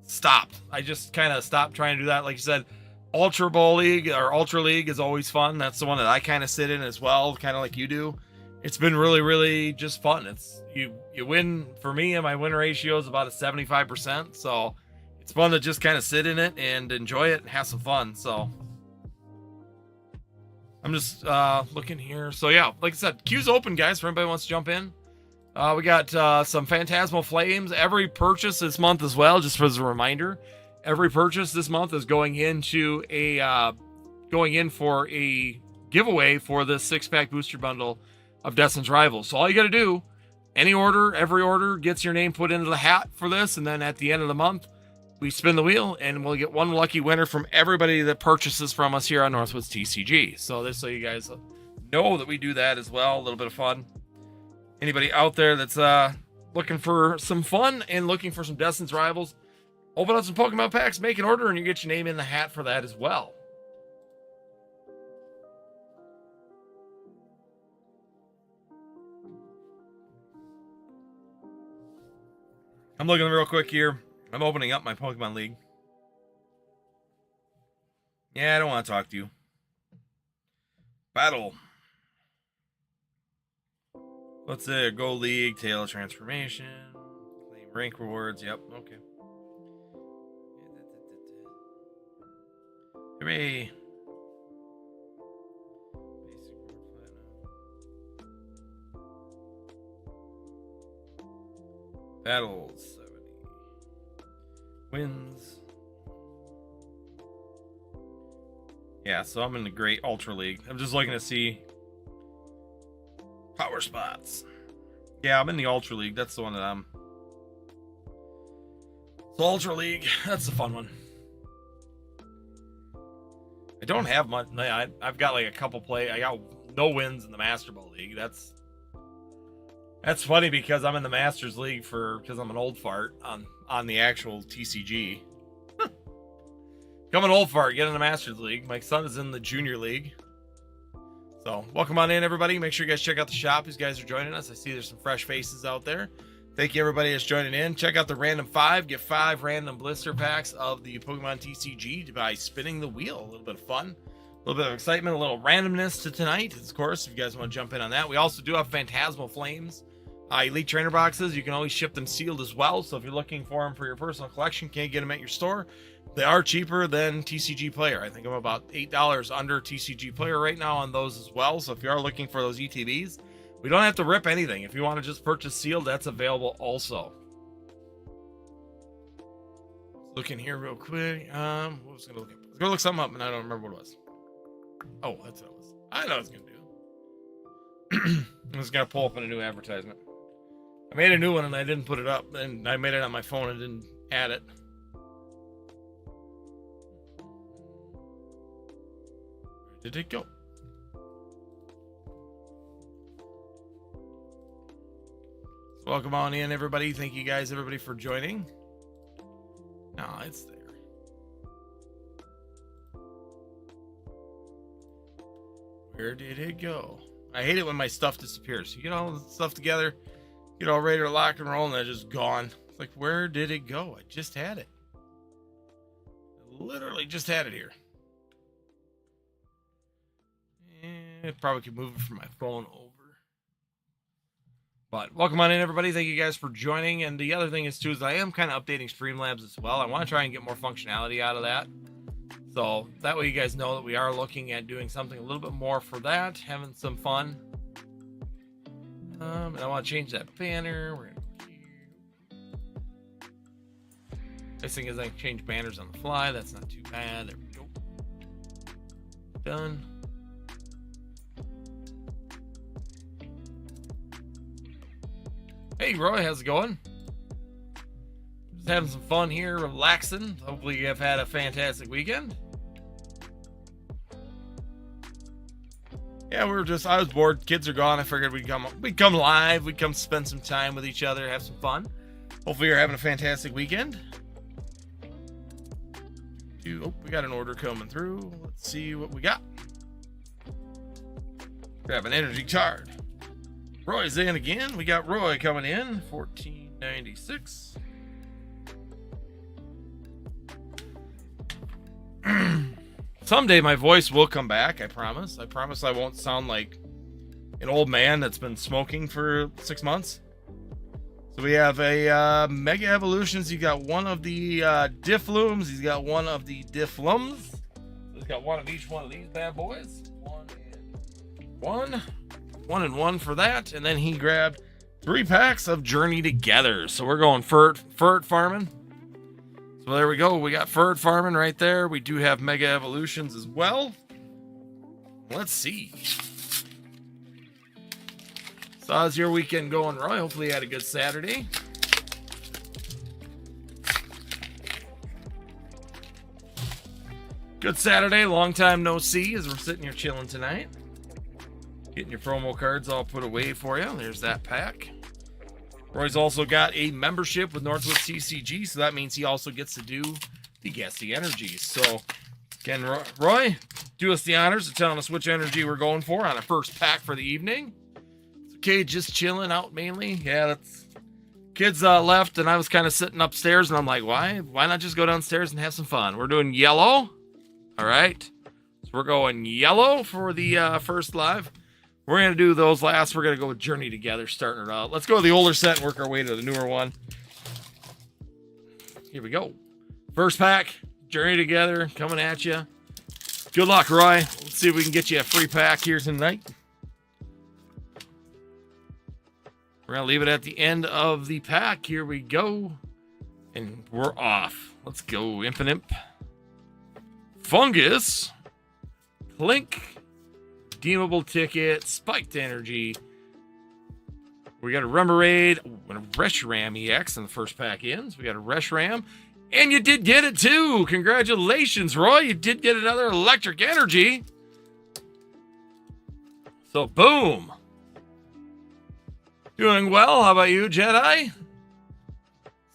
stopped. I just kind of stopped trying to do that. Like you said, Ultra Bowl League or Ultra League is always fun. That's the one that I kind of sit in as well, kind of like you do. It's been really, really just fun. It's you win. For me, and my win ratio is about a 75%. So it's fun to just kind of sit in it and enjoy it and have some fun. So I'm just looking here. So yeah, like I said, queue's open, guys, for anybody who wants to jump in. We got some Phantasmal Flames. Every purchase this month as well, just as a reminder, every purchase this month is going in for a giveaway for the 6-pack booster bundle of Destin's Rivals. So all you got to do, every order gets your name put into the hat for this, and then at the end of the month, we spin the wheel, and we'll get one lucky winner from everybody that purchases from us here on Northwoods TCG. So this, so you guys know that we do that as well. A little bit of fun. Anybody out there that's looking for some fun and looking for some Destin's Rivals, open up some Pokemon packs, make an order, and you get your name in the hat for that as well. I'm looking real quick here. I'm opening up my Pokemon League. Yeah, I don't want to talk to you. Battle. What's there? Go League, Tail of Transformation, claim rank rewards. Yep, okay. Hooray. Battles, 70. Wins. Yeah, so I'm in the Great Ultra League. I'm just looking to see power spots. Yeah, I'm in the Ultra League. That's the one that I'm. So Ultra League, that's the fun one. I don't have much. I've got like a couple I got no wins in the Master Ball League. That's funny because I'm in the Masters League because I'm an old fart on the actual TCG. I'm an old fart, get in the Masters League. My son is in the Junior League. So welcome on in, everybody. Make sure you guys check out the shop. These guys are joining us. I see there's some fresh faces out there. Thank you, everybody that's joining in. Check out the random 5. Get 5 random blister packs of the Pokemon TCG by spinning the wheel. A little bit of fun, a little bit of excitement, a little randomness to tonight. Of course, if you guys want to jump in on that. We also do have Phantasmal Flames. Elite Trainer boxes. You can always ship them sealed as well. So if you're looking for them for your personal collection, can't get them at your store. They are cheaper than TCG Player. I think I'm about $8 under TCG Player right now on those as well. So if you are looking for those ETBs, we don't have to rip anything. If you want to just purchase sealed, that's available also. Looking here real quick. What was I gonna look at? I was gonna look something up and I don't remember what it was. Oh, that's what it was. I know what I was gonna do. I was gonna pull up in a new advertisement. I made a new one and I didn't put it up, and I made it on my phone and didn't add it. did it go? Welcome on in, everybody. Thank you guys, everybody, for joining. No, it's there. Where did it go? I hate it when my stuff disappears. You get all the stuff together, get all ready to lock and roll, and they're just gone. It's like, where did it go? I just had it. I literally just had it here. And I probably could move it from my phone over. But welcome on in, everybody. Thank you guys for joining. And the other thing is, too, is I am kind of updating Streamlabs as well. I want to try and get more functionality out of that. So that way you guys know that we are looking at doing something a little bit more for that, having some fun. And I want to change that banner. We're gonna go here. Nice thing is I can change banners on the fly. That's not too bad. There we go. Done. Hey Roy, how's it going? Just having some fun here, relaxing. Hopefully you have had a fantastic weekend. Yeah, I was bored. Kids are gone. I figured we'd come live. We'd come spend some time with each other, have some fun. Hopefully you're having a fantastic weekend. Oh, we got an order coming through. Let's see what we got. Grab an energy card. Roy's in again. We got Roy coming in. 1496. Someday my voice will come back, I promise. I promise I won't sound like an old man that's been smoking for 6 months. So we have a Mega Evolutions. He's got one of the Difflooms. He's got one of the Difflums. He's got one of each one of these bad boys. One and one for that. And then he grabbed 3 packs of Journey Together. So we're going Furt farming. So there we go. We got Furt farming right there. We do have Mega Evolutions as well. Let's see. So how's your weekend going, Roy? Hopefully you had a good Saturday. Good Saturday. Long time no see as we're sitting here chilling tonight. Getting your promo cards all put away for you. There's that pack. Roy's also got a membership with Northwood TCG, so that means he also gets to do the Guess the Energies. So, again, Roy, do us the honors of telling us which energy we're going for on our first pack for the evening. It's okay, just chilling out mainly. Yeah, that's... Kids left, and I was kind of sitting upstairs, and I'm like, why not just go downstairs and have some fun? We're doing yellow. All right. So we're going yellow for the first live. We're going to do those last. We're going to go with Journey Together, starting it out. Let's go to the older set and work our way to the newer one. Here we go. First pack, Journey Together, coming at you. Good luck, Roy. Let's see if we can get you a free pack here tonight. We're going to leave it at the end of the pack. Here we go. And we're off. Let's go, Imp. Fungus. Clink. Redeemable ticket, spiked energy. We got a Remoraid, and a Reshiram EX in the first pack ends. We got a Reshiram, and you did get it too. Congratulations, Roy. You did get another electric energy. So, boom. Doing well. How about you, Jedi?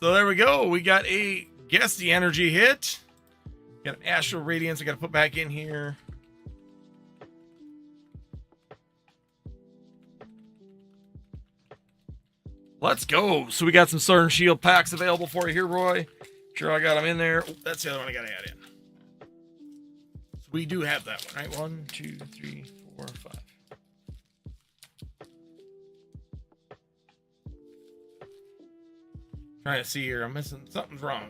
So there we go. We got a Guess the Energy hit. Got an Astral Radiance I got to put back in here. Let's go. So we got some Sword and Shield packs available for you here, Roy. Sure, I got them in there. Oh, that's the other one I got to add in. So we do have that one, right? 1, 2, 3, 4, 5. Trying to see here. I'm missing. Something's wrong.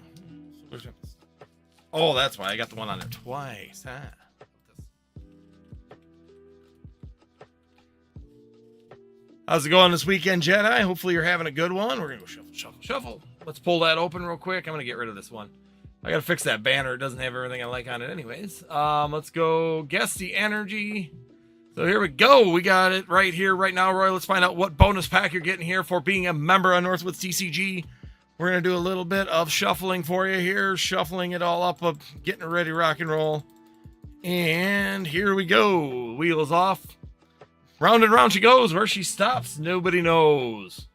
Oh, that's why I got the one on there twice. Huh? How's it going this weekend, Jedi? Hopefully you're having a good one. We're going to go shuffle. Let's pull that open real quick. I'm going to get rid of this one. I got to fix that banner. It doesn't have everything I like on it anyways. Let's go Guess the Energy. So here we go. We got it right here, right now, Roy. Let's find out what bonus pack you're getting here for being a member of Northwoods TCG. We're going to do a little bit of shuffling for you here. Shuffling it all up, getting it ready to rock and roll. And here we go. Wheels off. Round and round she goes. Where she stops, nobody knows.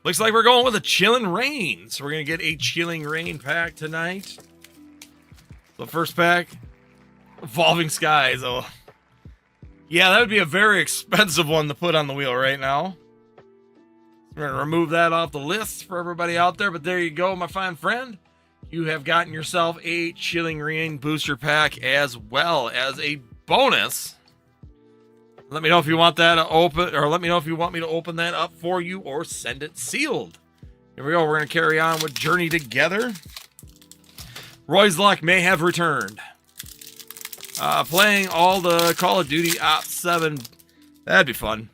Looks like we're going with a Chilling Rain. So we're going to get a Chilling Rain pack tonight. The first pack, Evolving Skies. Oh, yeah, that would be a very expensive one to put on the wheel right now. We're going to remove that off the list for everybody out there. But there you go, my fine friend. You have gotten yourself a Chilling Rain booster pack as well as a bonus. Let me know if you want that to open, or let me know if you want me to open that up for you or send it sealed. Here we go. We're going to carry on with Journey Together. Roy's luck may have returned. Playing all the Call of Duty Ops 7. That'd be fun.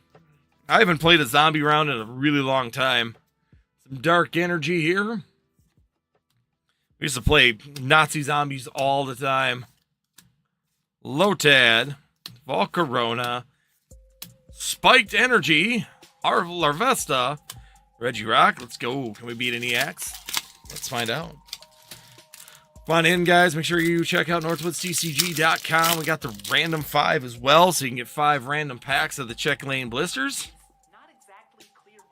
I haven't played a zombie round in a really long time. Some dark energy here. We used to play Nazi zombies all the time. Lotad. Volcarona. Spiked Energy. Larvesta. Regirock. Let's go. Can we beat an EX? Let's find out. Come on in, guys. Make sure you check out northwoodscg.com. We got the random 5 as well, so you can get 5 random packs of the Check Lane blisters.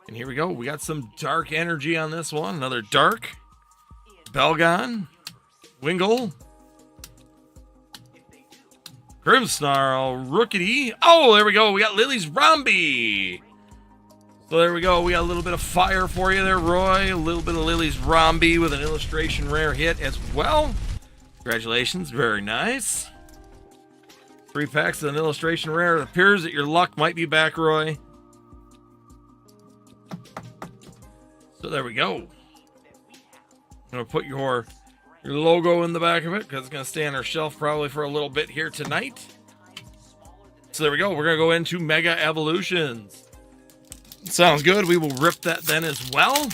And here we go. We got some dark energy on this one. Another dark. Belgon. Wingle. Grimmsnarl. Rookity. Oh, there we go. We got Lily's Romby. So there we go. We got a little bit of fire for you there, Roy. A little bit of Lily's Romby with an illustration rare hit as well. Congratulations. Very nice. 3 packs of an illustration rare. It appears that your luck might be back, Roy. So there we go. I'm going to put your logo in the back of it because it's going to stay on our shelf probably for a little bit here tonight. So there we go. We're going to go into Mega Evolutions. Sounds good. We will rip that then as well.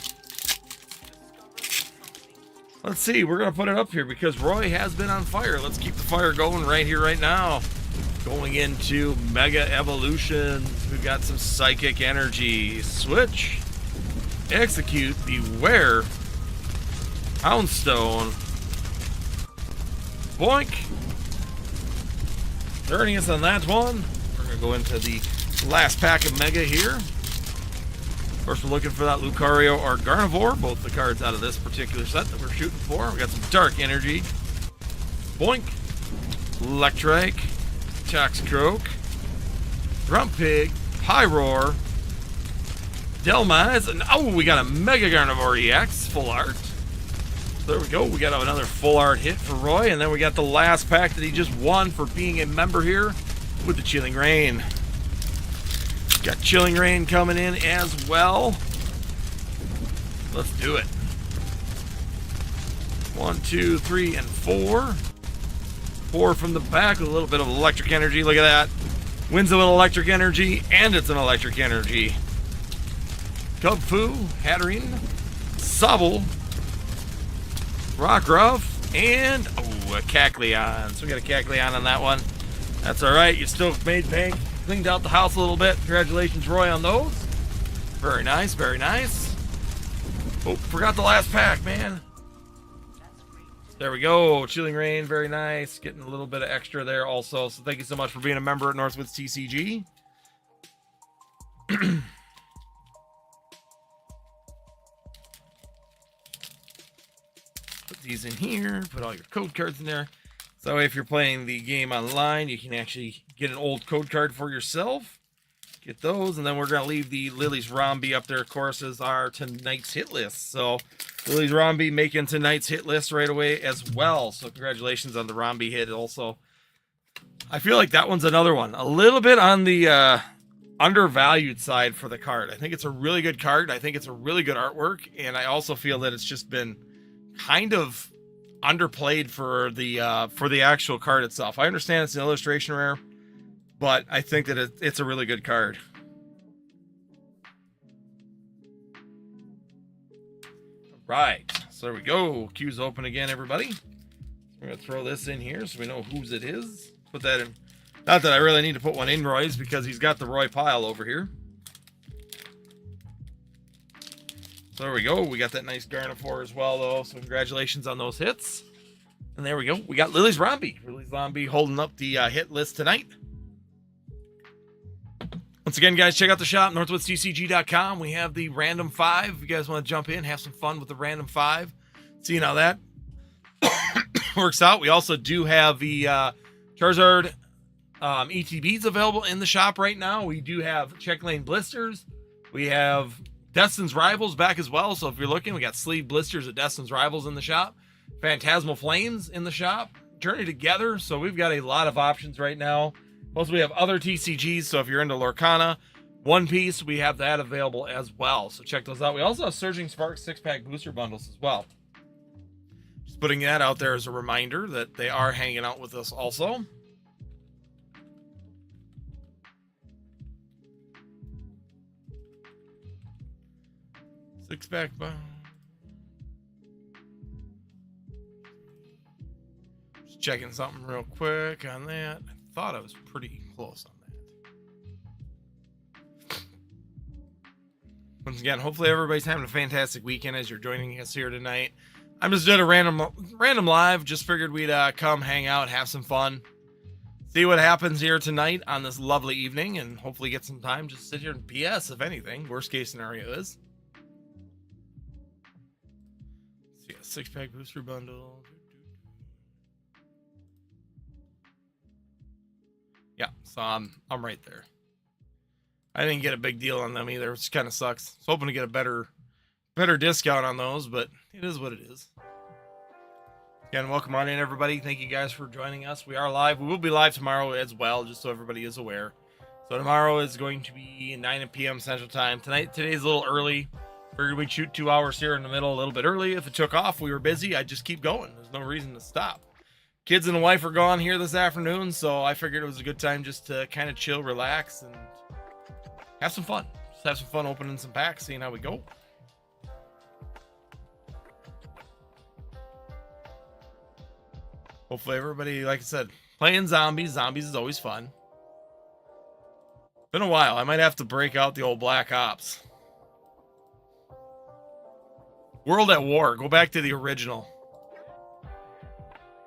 Let's see. We're going to put it up here because Roy has been on fire. Let's keep the fire going right here, right now. Going into Mega Evolutions. We've got some Psychic Energy. Switch. Execute. Beware. Houndstone. Boink. Turning us on that one. We're going to go into the last pack of Mega here. Of course, we're looking for that Lucario or Gardevoir, both the cards out of this particular set that we're shooting for. We got some Dark Energy. Boink. Electrike. Toxicroak. Grumpig. Pyroar. Delmize. And oh, we got a Mega Gardevoir EX. Full art. So there we go. We got another full art hit for Roy. And then we got the last pack that he just won for being a member here with the Chilling Rain. Got Chilling Rain coming in as well. Let's do it. 1, 2, 3, and 4. 4 from the back with a little bit of electric energy. Look at that. Wins with electric energy, and it's an electric energy. Cubfu, Hatterene, Sobble, Rockruff, and a Cacleon. So we got a Cacleon on that one. That's all right. You still made bank. Cleaned out the house a little bit. Congratulations, Roy, on those. Very nice, very nice. Oh, forgot the last pack, man. There we go. Chilling Rain, very nice. Getting a little bit of extra there also. So thank you so much for being a member at Northwoods TCG. Put these in here. Put all your code cards in there. So if you're playing the game online, you can actually get an old code card for yourself. Get those, and then we're going to leave the Lily's Romby up there, of course, as our tonight's hit list. So Lily's Romby making tonight's hit list right away as well. So congratulations on the Romby hit also. I feel like that one's another one. A little bit on the undervalued side for the card. I think it's a really good card. I think it's a really good artwork, and I also feel that it's just been kind of underplayed for the actual card itself. I understand it's an illustration rare, but I think that it's a really good card. Right, so there we go. Queue's open again, everybody. We're gonna throw this in here so we know whose it is. Put that in. Not that I really need to put one in Roy's because he's got the Roy pile over here. So there we go. We got that nice Gardevoir as well, though. So congratulations on those hits. And there we go. We got Lily's Zombie. Lily's Zombie holding up the hit list tonight. Once again, guys, check out the shop, northwoodsTCG.com. We have the Random 5. If you guys want to jump in, have some fun with the Random 5. Seeing how that works out. We also do have the Charizard ETBs available in the shop right now. We do have Check Lane Blisters. We have Destin's Rivals back as well. So if you're looking, we got sleeve blisters at Destin's Rivals in the shop. Phantasmal Flames in the shop. Journey Together. So we've got a lot of options right now. Plus, we have other TCGs, so if you're into Lorcana, One Piece, we have that available as well. So check those out. We also have Surging Sparks 6-pack booster bundles as well. Just putting that out there as a reminder that they are hanging out with us also. Six-pack. Just checking something real quick on that. Thought I was pretty close on that. Once again, hopefully everybody's having a fantastic weekend as you're joining us here tonight. I'm just doing a random live. Just figured we'd come hang out, have some fun, see what happens here tonight on this lovely evening, and hopefully get some time just sit here and BS if anything. Worst case scenario is. See a 6-pack booster bundle. Yeah, so I'm right there. I didn't get a big deal on them either, which kind of sucks. I was hoping to get a better discount on those, but it is what it is. Again, welcome on in, everybody. Thank you guys for joining us. We are live. We will be live tomorrow as well, just so everybody is aware. So tomorrow is going to be 9 p.m. Central Time. Today's a little early. Figured we'd shoot 2 hours here in the middle a little bit early. If it took off, we were busy. I'd just keep going. There's no reason to stop. Kids and the wife are gone here this afternoon, so I figured it was a good time just to kind of chill, relax, and have some fun. Just have some fun opening some packs, seeing how we go. Hopefully everybody, like I said, playing zombies. Zombies is always fun. Been a while. I might have to break out the old Black Ops. World at War. Go back to the original.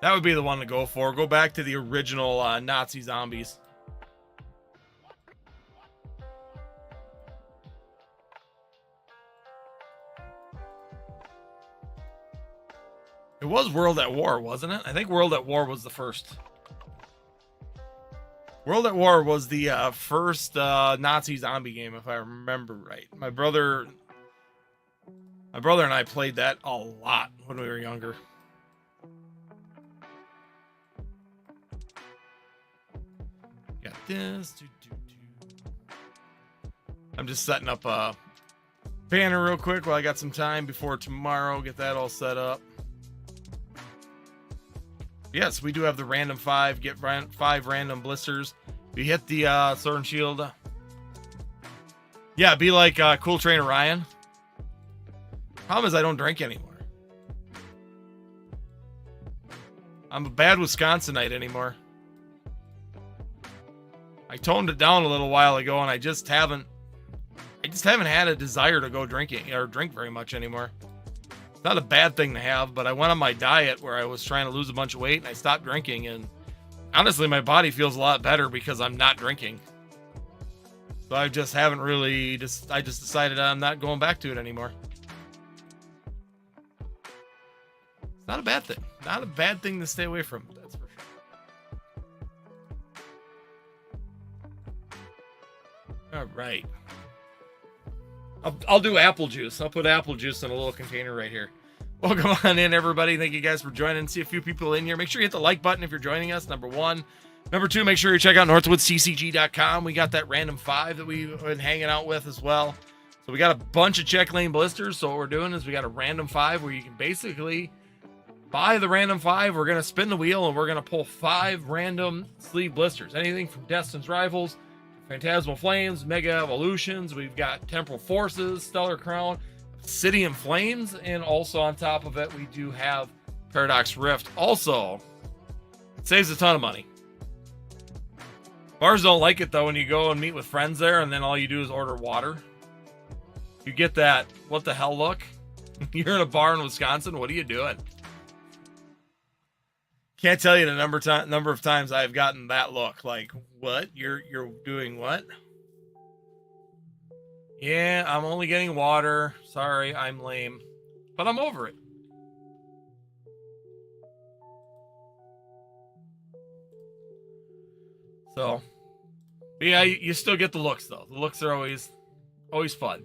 That would be the one to go for. Go back to the original Nazi zombies. It was World at War, wasn't it? I think World at War was the first. World at War was the first Nazi zombie game, if I remember right. My brother and I played that a lot when we were younger. Got this. I'm just setting up a banner real quick while I got some time before tomorrow. Get that all set up. Yes, we do have the Random 5. Get 5 random blisters. If you hit the Sword and Shield. Yeah, be like Cool Trainer Ryan. Problem is I don't drink anymore. I'm a bad Wisconsinite anymore. I toned it down a little while ago, and I just haven't had a desire to go drinking or drink very much anymore. It's not a bad thing to have, but I went on my diet where I was trying to lose a bunch of weight, and I stopped drinking, and honestly, my body feels a lot better because I'm not drinking. So I just haven't really I just decided I'm not going back to it anymore. It's not a bad thing. Not a bad thing to stay away from, that's for sure. All right. I'll do apple juice. I'll put apple juice in a little container right here. Welcome on in, everybody. Thank you guys for joining. See a few people in here. Make sure you hit the like button if you're joining us, number one. Number two, make sure you check out northwoodsTCG.com. We got that Random 5 that we've been hanging out with as well. So we got a bunch of check lane blisters. So what we're doing is we got a Random 5 where you can basically buy the Random 5. We're going to spin the wheel and we're going to pull 5 random sleeve blisters. Anything from Destin's Rivals, Phantasmal Flames, Mega Evolutions. We've got Temporal Forces, Stellar Crown, City in Flames, and also on top of it, we do have Paradox Rift. Also, it saves a ton of money. Bars don't like it though when you go and meet with friends there, and then all you do is order water. You get that what the hell look. You're in a bar in Wisconsin. What are you doing? Can't tell you the number of times I've gotten that look. Like, what? You're doing what? Yeah, I'm only getting water. Sorry, I'm lame. But I'm over it. So, but yeah, you still get the looks though. The looks are always fun.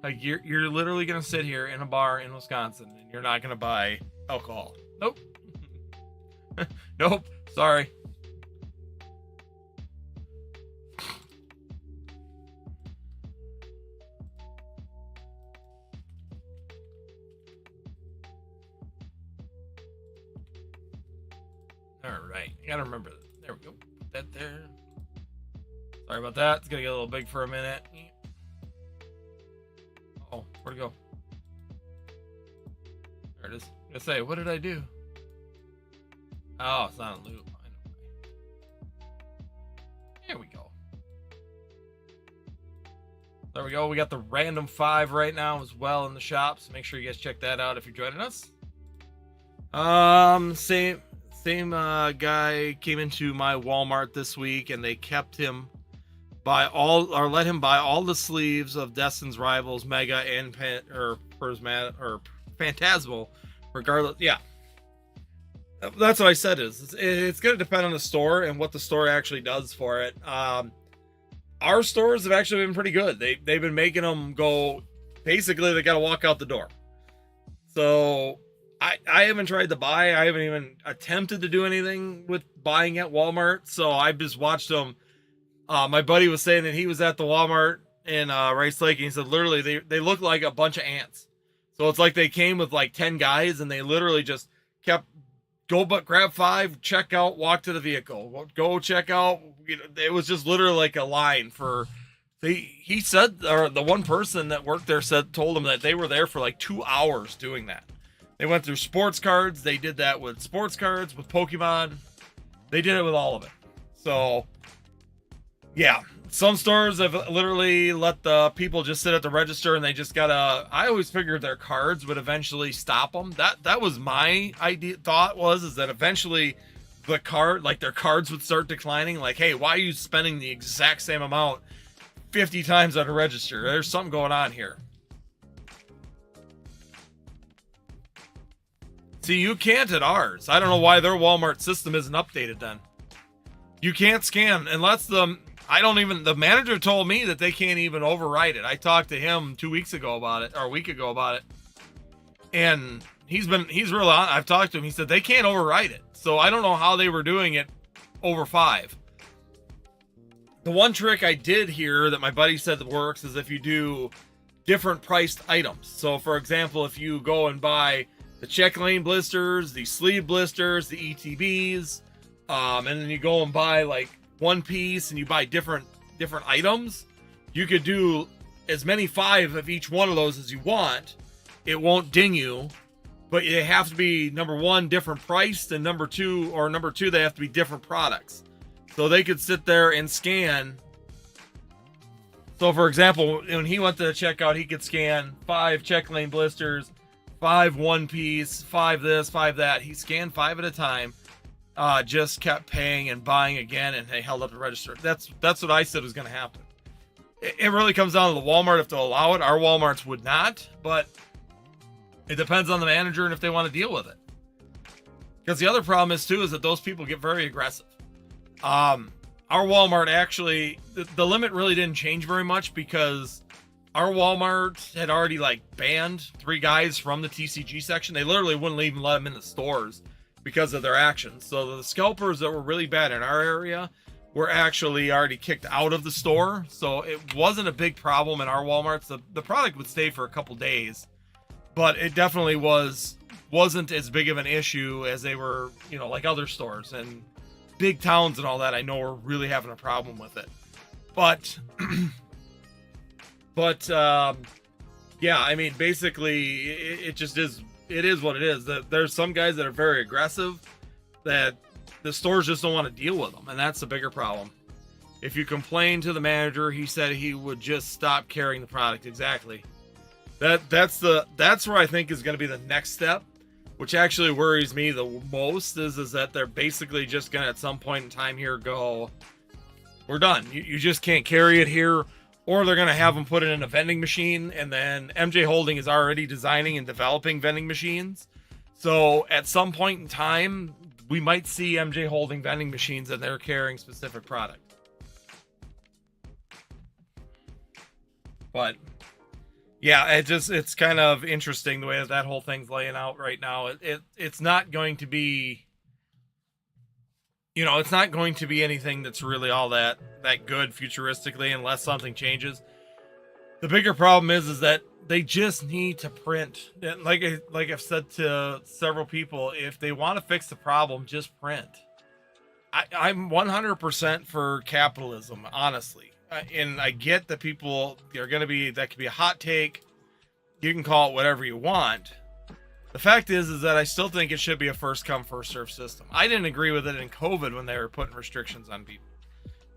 Like you're literally gonna sit here in a bar in Wisconsin and you're not gonna buy alcohol. Nope. Nope. Sorry. All right. I gotta remember that. There we go. Put that there. Sorry about that. It's gonna get a little big for a minute. Oh, where'd it go? There it is. I'm gonna say, what did I do? Oh, it's not a loop. I know. There we go. There we go. We got the random 5 right now as well in the shop, so make sure you guys check that out if you're joining us. Same guy came into my Walmart this week, and they kept him let him buy all the sleeves of Destin's Rivals, Mega, and Phantasmal, regardless. Yeah, that's what I said. It's going to depend on the store and what the store actually does for it. Our stores have actually been pretty good. They've been making them go. Basically, they got to walk out the door. So I haven't tried to buy. I haven't even attempted to do anything with buying at Walmart. So I've just watched them. My buddy was saying that he was at the Walmart in Rice Lake, and he said literally they look like a bunch of ants. So it's like they came with like 10 guys, and they literally just kept grab 5, check out, walk to the vehicle, go check out. It was just literally like a line for. He said, or the one person that worked there told him that they were there for like 2 hours doing that. They went through sports cards. They did that with sports cards, with Pokemon. They did it with all of it. So, yeah. Some stores have literally let the people just sit at the register, and they just gotta. I always figured their cards would eventually stop them. That was my thought is that eventually their cards would start declining. Like, hey, why are you spending the exact same amount 50 times at a register? There's something going on here. See, you can't at ours. I don't know why their Walmart system isn't updated then. You can't scan unless the manager told me that they can't even override it. I talked to him 2 weeks ago about it, or a week ago about it. And he's real on. I've talked to him. He said they can't override it. So I don't know how they were doing it over 5. The one trick I did hear that my buddy said that works is if you do different priced items. So for example, if you go and buy the check lane blisters, the sleeve blisters, the ETBs, and then you go and buy like one piece and you buy different items, you could do as many 5 of each one of those as you want. It won't ding you, but they have to be, number 1, different priced, and number two, they have to be different products. So they could sit there and scan. So for example, when he went to the checkout, he could scan 5 check lane blisters, 5 one piece, 5 this, 5 that. He scanned 5 at a time. Just kept paying and buying again, and they held up the register. That's what I said was going to happen. It really comes down to the Walmart if they'll allow it. Our Walmarts would not, but it depends on the manager and if they want to deal with it. Because the other problem is that those people get very aggressive. Our Walmart actually, the limit really didn't change very much because our Walmart had already banned 3 guys from the TCG section. They literally wouldn't even let them in the stores because of their actions. So the scalpers that were really bad in our area were actually already kicked out of the store. So it wasn't a big problem in our Walmarts. The product would stay for a couple days, but it definitely wasn't as big of an issue as they were, like other stores and big towns and all that. I know we're really having a problem with it, but yeah, I mean, basically it just is. It is what it is. There's some guys that are very aggressive that the stores just don't want to deal with them, and that's the bigger problem. If you complain to the manager, he said he would just stop carrying the product. Exactly. That's where I think is going to be the next step. which actually worries me the most, is that they're basically just gonna at some point in time here go, we're done. You just can't carry it here, or they're gonna have them put it in a vending machine, and then MJ Holding is already designing and developing vending machines. So at some point in time, we might see MJ Holding vending machines and they're carrying specific product. But yeah, it's kind of interesting the way that whole thing's laying out right now. It's not going to be, it's not going to be anything that's really all that good futuristically unless something changes. The bigger problem is that they just need to print. Like I've said to several people, if they want to fix the problem, just print. I'm 100% for capitalism, honestly. And I get that people are going to be, that could be a hot take. You can call it whatever you want. The fact is that I still think it should be a first come, first serve system. I didn't agree with it in COVID when they were putting restrictions on people.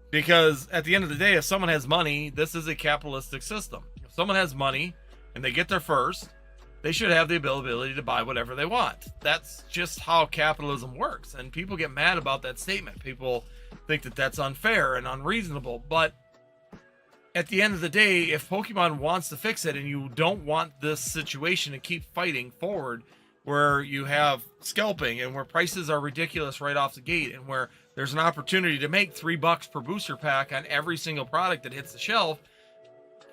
Because at the end of the day, if someone has money, this is a capitalistic system. If someone has money and they get there first, they should have the ability to buy whatever they want. That's just how capitalism works. And people get mad about that statement. People think that that's unfair and unreasonable. But at the end of the day, if Pokemon wants to fix it and you don't want this situation to keep fighting forward, where you have scalping and where prices are ridiculous right off the gate, and where there's an opportunity to make $3 per booster pack on every single product that hits the shelf,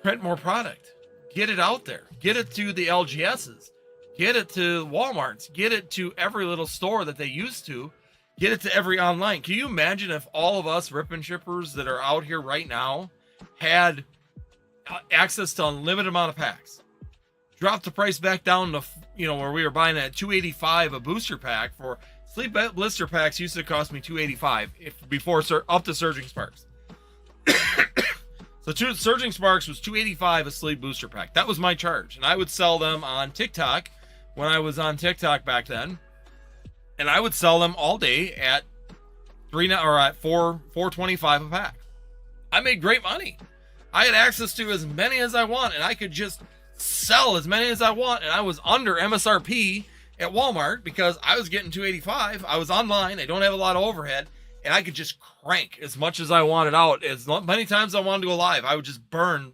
print more product. Get it out there. Get it to the LGSs. Get it to Walmarts. Get it to every little store that they used to. Get it to every online. Can you imagine if all of us rip and shippers that are out here right now had access to unlimited amount of packs, dropped the price back down to, where we were buying at $285 a booster pack. For sleep blister packs used to cost me $285 before up to Surging Sparks. So Surging Sparks was $285 a sleep booster pack. That was my charge, and I would sell them on TikTok when I was on TikTok back then, and I would sell them all day at $4.25 a pack. I made great money. I had access to as many as I want, and I could just sell as many as I want, and I was under MSRP at Walmart because I was getting $285. I was online. I don't have a lot of overhead, and I could just crank as much as I wanted out. As many times I wanted to go live, I would just burn.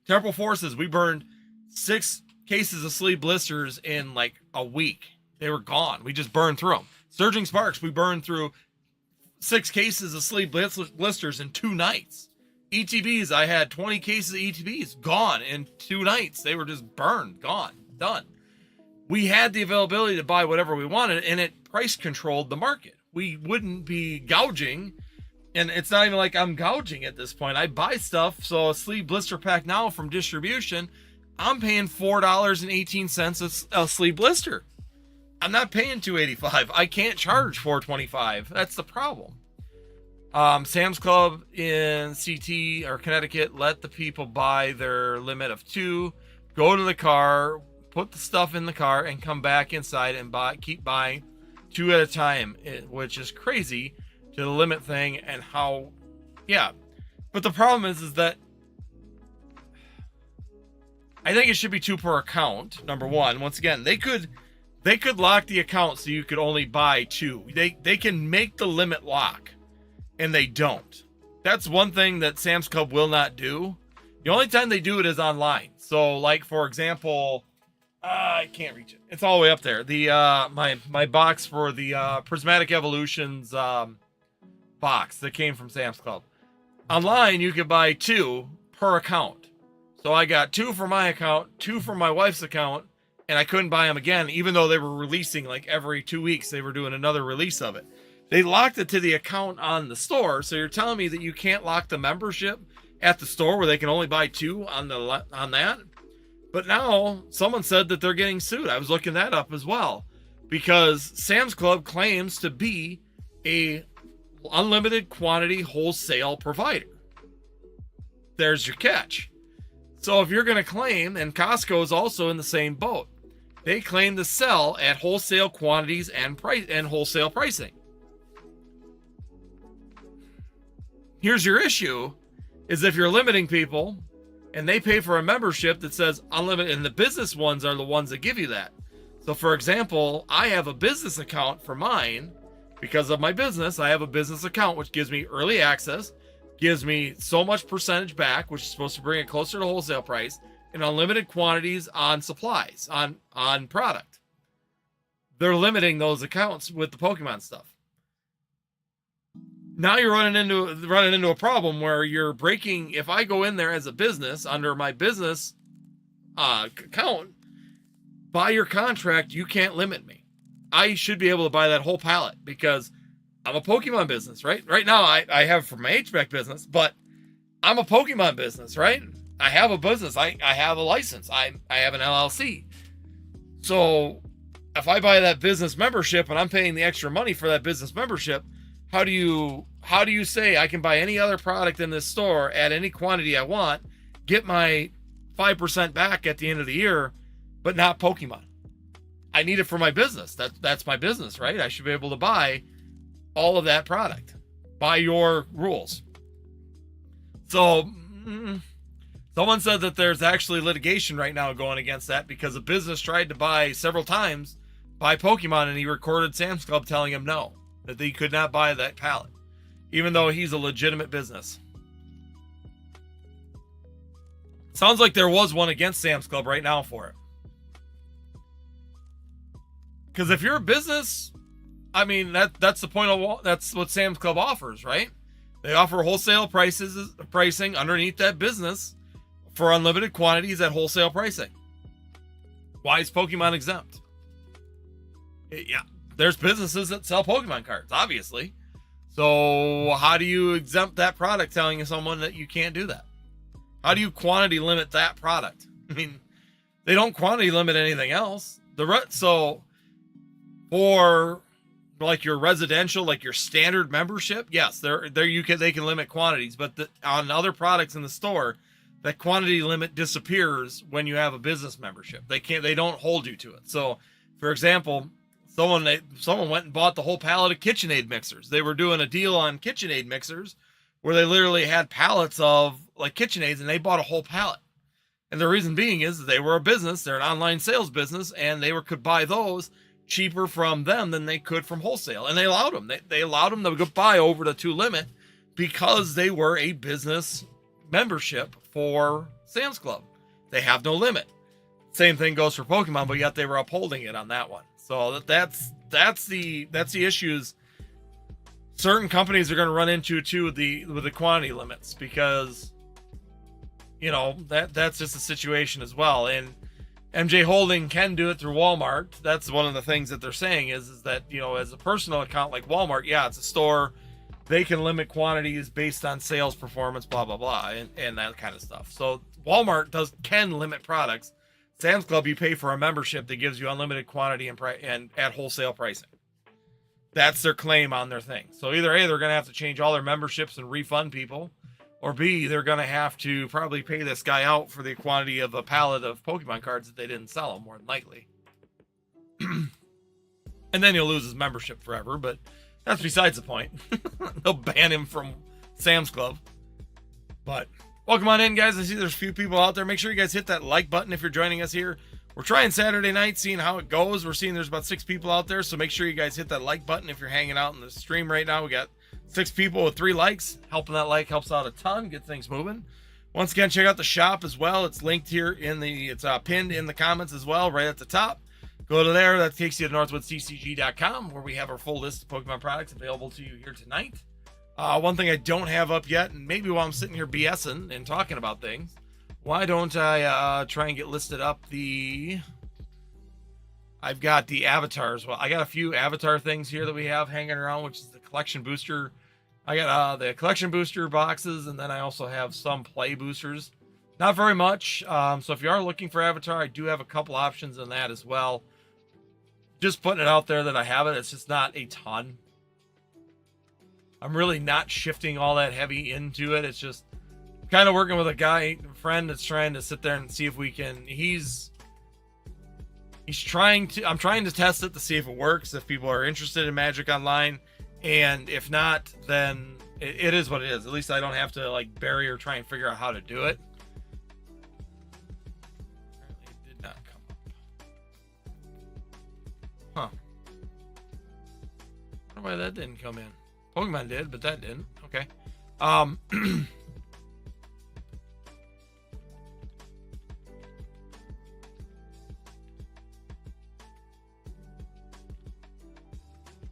Temporal Forces, we burned 6 cases of sleeve blisters in like a week. They were gone. We just burned through them. Surging Sparks, we burned through 6 cases of sleeve blisters in 2 nights. ETBs, I had 20 cases of ETBs gone in 2 nights. They were just burned, gone, done. We had the availability to buy whatever we wanted, and it price controlled the market. We wouldn't be gouging, and it's not even like I'm gouging at this point. I buy stuff, so a sleeve blister pack now from distribution, I'm paying $4.18 a sleeve blister. I'm not paying $285. I can't charge $4.25. That's the problem. Sam's Club in CT or Connecticut let the people buy their limit of 2, go to the car, put the stuff in the car, and come back inside and keep buying 2 at a time, which is crazy to the limit thing and how, yeah. But the problem is that I think it should be 2 per account. Number one, once again, they could lock the account so you could only buy 2. They can make the limit lock, and they don't. That's one thing that Sam's Club will not do. The only time they do it is online. So, like, for example, I can't reach it. It's all the way up there. The my box for the Prismatic Evolutions box that came from Sam's Club. Online, you could buy 2 per account. So I got 2 for my account, 2 for my wife's account, and I couldn't buy them again, even though they were releasing like every 2 weeks. They were doing another release of it. They locked it to the account on the store. So you're telling me that you can't lock the membership at the store where they can only buy 2 on that? But now someone said that they're getting sued. I was looking that up as well, because Sam's Club claims to be a unlimited quantity wholesale provider. There's your catch. So if you're going to claim, and Costco is also in the same boat, they claim to sell at wholesale quantities and price and wholesale pricing. Here's your issue, is if you're limiting people and they pay for a membership that says unlimited, and the business ones are the ones that give you that. So for example, I have a business account for mine. Because of my business, I have a business account, which gives me early access, gives me so much percentage back, which is supposed to bring it closer to wholesale price, and unlimited quantities on supplies, on product. They're limiting those accounts with the Pokemon stuff. Now you're running into a problem where you're breaking. If I go in there as a business under my business account, by your contract, you can't limit me. I should be able to buy that whole pallet because I'm a Pokemon business, right? Right now, I have for my HVAC business, but I'm a Pokemon business, right? I have a business. I have a license. I have an LLC. So if I buy that business membership and I'm paying the extra money for that business membership, how do you say I can buy any other product in this store at any quantity I want, get my 5% back at the end of the year, but not Pokemon? I need it for my business. That's my business, right? I should be able to buy all of that product by your rules. So someone said that there's actually litigation right now going against that because a business tried to buy several times by Pokemon and he recorded Sam's Club telling him no, that he could not buy that pallet, even though he's a legitimate business. Sounds like there was one against Sam's Club right now for it. Because if you're a business, I mean, that's the point of that's what Sam's Club offers, right? They offer wholesale pricing underneath that business for unlimited quantities at wholesale pricing. Why is Pokemon exempt? Yeah, there's businesses that sell Pokemon cards, obviously. So how do you exempt that product telling someone that you can't do that? How do you quantity limit that product? I mean, they don't quantity limit anything else. So for like your residential, like your standard membership, yes, they can limit quantities, but on other products in the store, that quantity limit disappears when you have a business membership. They don't hold you to it. So, for example, someone went and bought the whole pallet of KitchenAid mixers. They were doing a deal on KitchenAid mixers where they literally had pallets of like KitchenAids, and they bought a whole pallet. And the reason being is they were a business, they're an online sales business, and they could buy those cheaper from them than they could from wholesale. And they allowed them. They allowed them to buy over the 2 limit because they were a business membership for Sam's Club. They have no limit. Same thing goes for Pokemon, but yet they were upholding it on that one. So that's the issues certain companies are going to run into too with the quantity limits, because that's just a situation as well. And MJ Holding can do it through Walmart. That's one of the things that they're saying is that, as a personal account like Walmart, yeah, it's a store. They can limit quantities based on sales performance, blah, blah, blah, and that kind of stuff. So Walmart can limit products. Sam's Club, you pay for a membership that gives you unlimited quantity and at wholesale pricing. That's their claim on their thing. So either A, they're going to have to change all their memberships and refund people, or B, they're going to have to probably pay this guy out for the quantity of a pallet of Pokemon cards that they didn't sell him, more than likely. And then he'll lose his membership forever, but that's besides the point. They'll ban him from Sam's Club. But welcome on in, guys. I see there's a few people out there. Make sure you guys hit that like button if you're joining us here. We're trying Saturday night, seeing how it goes. We're seeing there's about 6 people out there, so make sure you guys hit that like button if you're hanging out in the stream right now. We got 6 people with 3 likes. Helping that like helps out a ton, get things moving. Once again, check out the shop as well. It's linked here it's pinned in the comments as well, right at the top. Go to there. That takes you to northwoodsccg.com, where we have our full list of Pokemon products available to you here tonight. One thing I don't have up yet, and maybe while I'm sitting here BSing and talking about things, why don't I try and get listed up I've got the avatars. Well, I got a few avatar things here that we have hanging around, which is the collection booster. I got the collection booster boxes, and then I also have some play boosters. Not very much. So if you are looking for avatar, I do have a couple options on that as well. Just putting it out there that I have it. It's just not a ton. I'm really not shifting all that heavy into it. It's just kind of working with a friend that's trying to sit there and see if we can. I'm trying to test it to see if it works, if people are interested in Magic Online, and if not, then it is what it is. At least I don't have to bury or try and figure out how to do it. Apparently it did not come up. Huh. I wonder why that didn't come in. Pokemon did, but that didn't. Okay.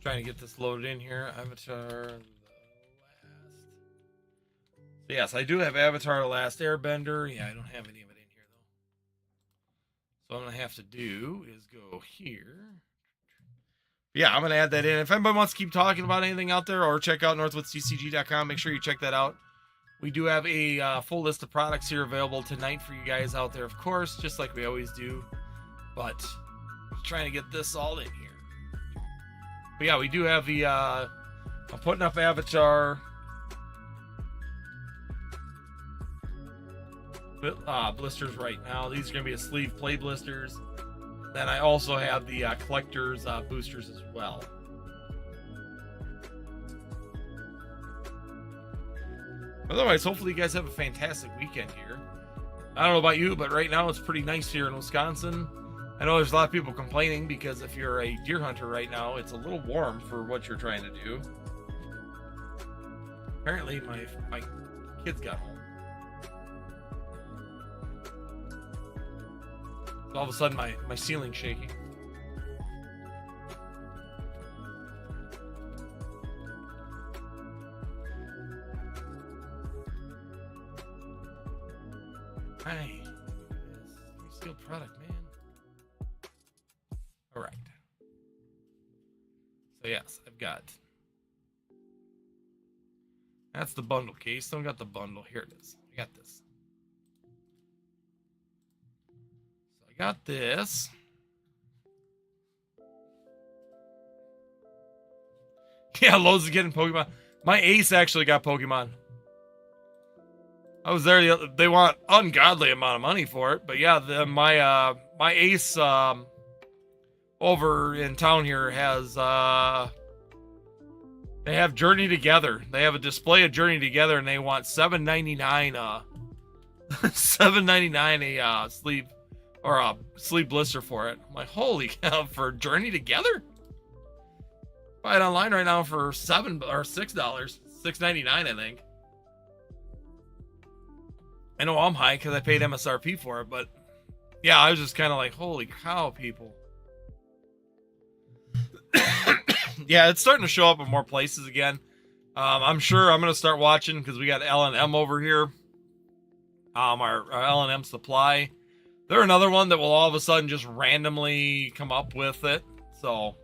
Trying to get this loaded in here. Avatar the Last. So yes, I do have Avatar the Last Airbender. Yeah, I don't have any of it in here though. So what I'm gonna have to do is go here. Yeah, I'm gonna add that in. If anybody wants to keep talking about anything out there or check out northwoodscg.com, make sure you check that out. We do have a full list of products here available tonight for you guys out there, of course, just like we always do. But I'm trying to get this all in here. But yeah, we do have the, I'm putting up Avatar blisters right now. These are going to be a sleeve play blisters. Then I also have the collector's boosters as well. Otherwise, hopefully you guys have a fantastic weekend here. I don't know about you, but right now it's pretty nice here in Wisconsin. I know there's a lot of people complaining because if you're a deer hunter right now, it's a little warm for what you're trying to do. Apparently, my kids got home. So all of a sudden, my ceiling's shaking. Hey, steel product, man. All right. So yes, I've got. That's the bundle case. Don't got the bundle. Here it is. I got this. So I got this. Yeah, Lowe's is getting Pokemon. My ace actually got Pokemon. I was there. They want ungodly amount of money for it, but yeah, my ace over in town here has they have Journey Together. They have a display of Journey Together, and they want $7.99 $7.99 a sleeve or a sleeve blister for it. I'm like, holy cow, for Journey Together? Buy it online right now for $7 or $6, $6.99 I think. I know I'm high because I paid MSRP for it, but yeah, I was just kind of like, holy cow, people. Yeah, it's starting to show up in more places again. I'm sure I'm going to start watching because we got L&M over here. Our L&M Supply. They're another one that will all of a sudden just randomly come up with it. So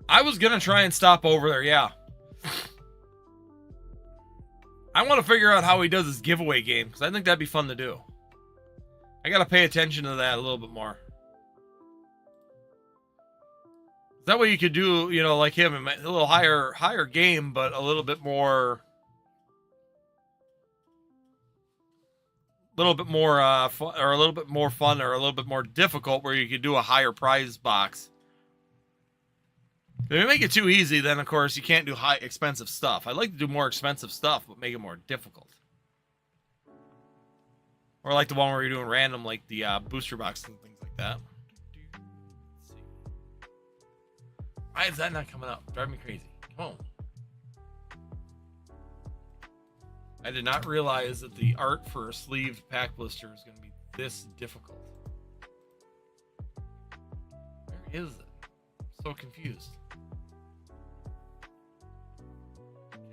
I was going to try and stop over there, yeah. I want to figure out how he does his giveaway game, because I think that'd be fun to do. I got to pay attention to that a little bit more. That way you could do, you know, like him, a little higher game, but a little bit more... fun, or a little bit more fun, or a little bit more difficult, where you could do a higher prize box. If you make it too easy, then of course you can't do high expensive stuff. I'd like to do more expensive stuff, but make it more difficult. Or like the one where you're doing random, like the booster box and things like that. Let's see. Why is that not coming up? Drive me crazy. Come on. I did not realize that the art for a sleeved pack blister is going to be this difficult. Where is it? I'm so confused.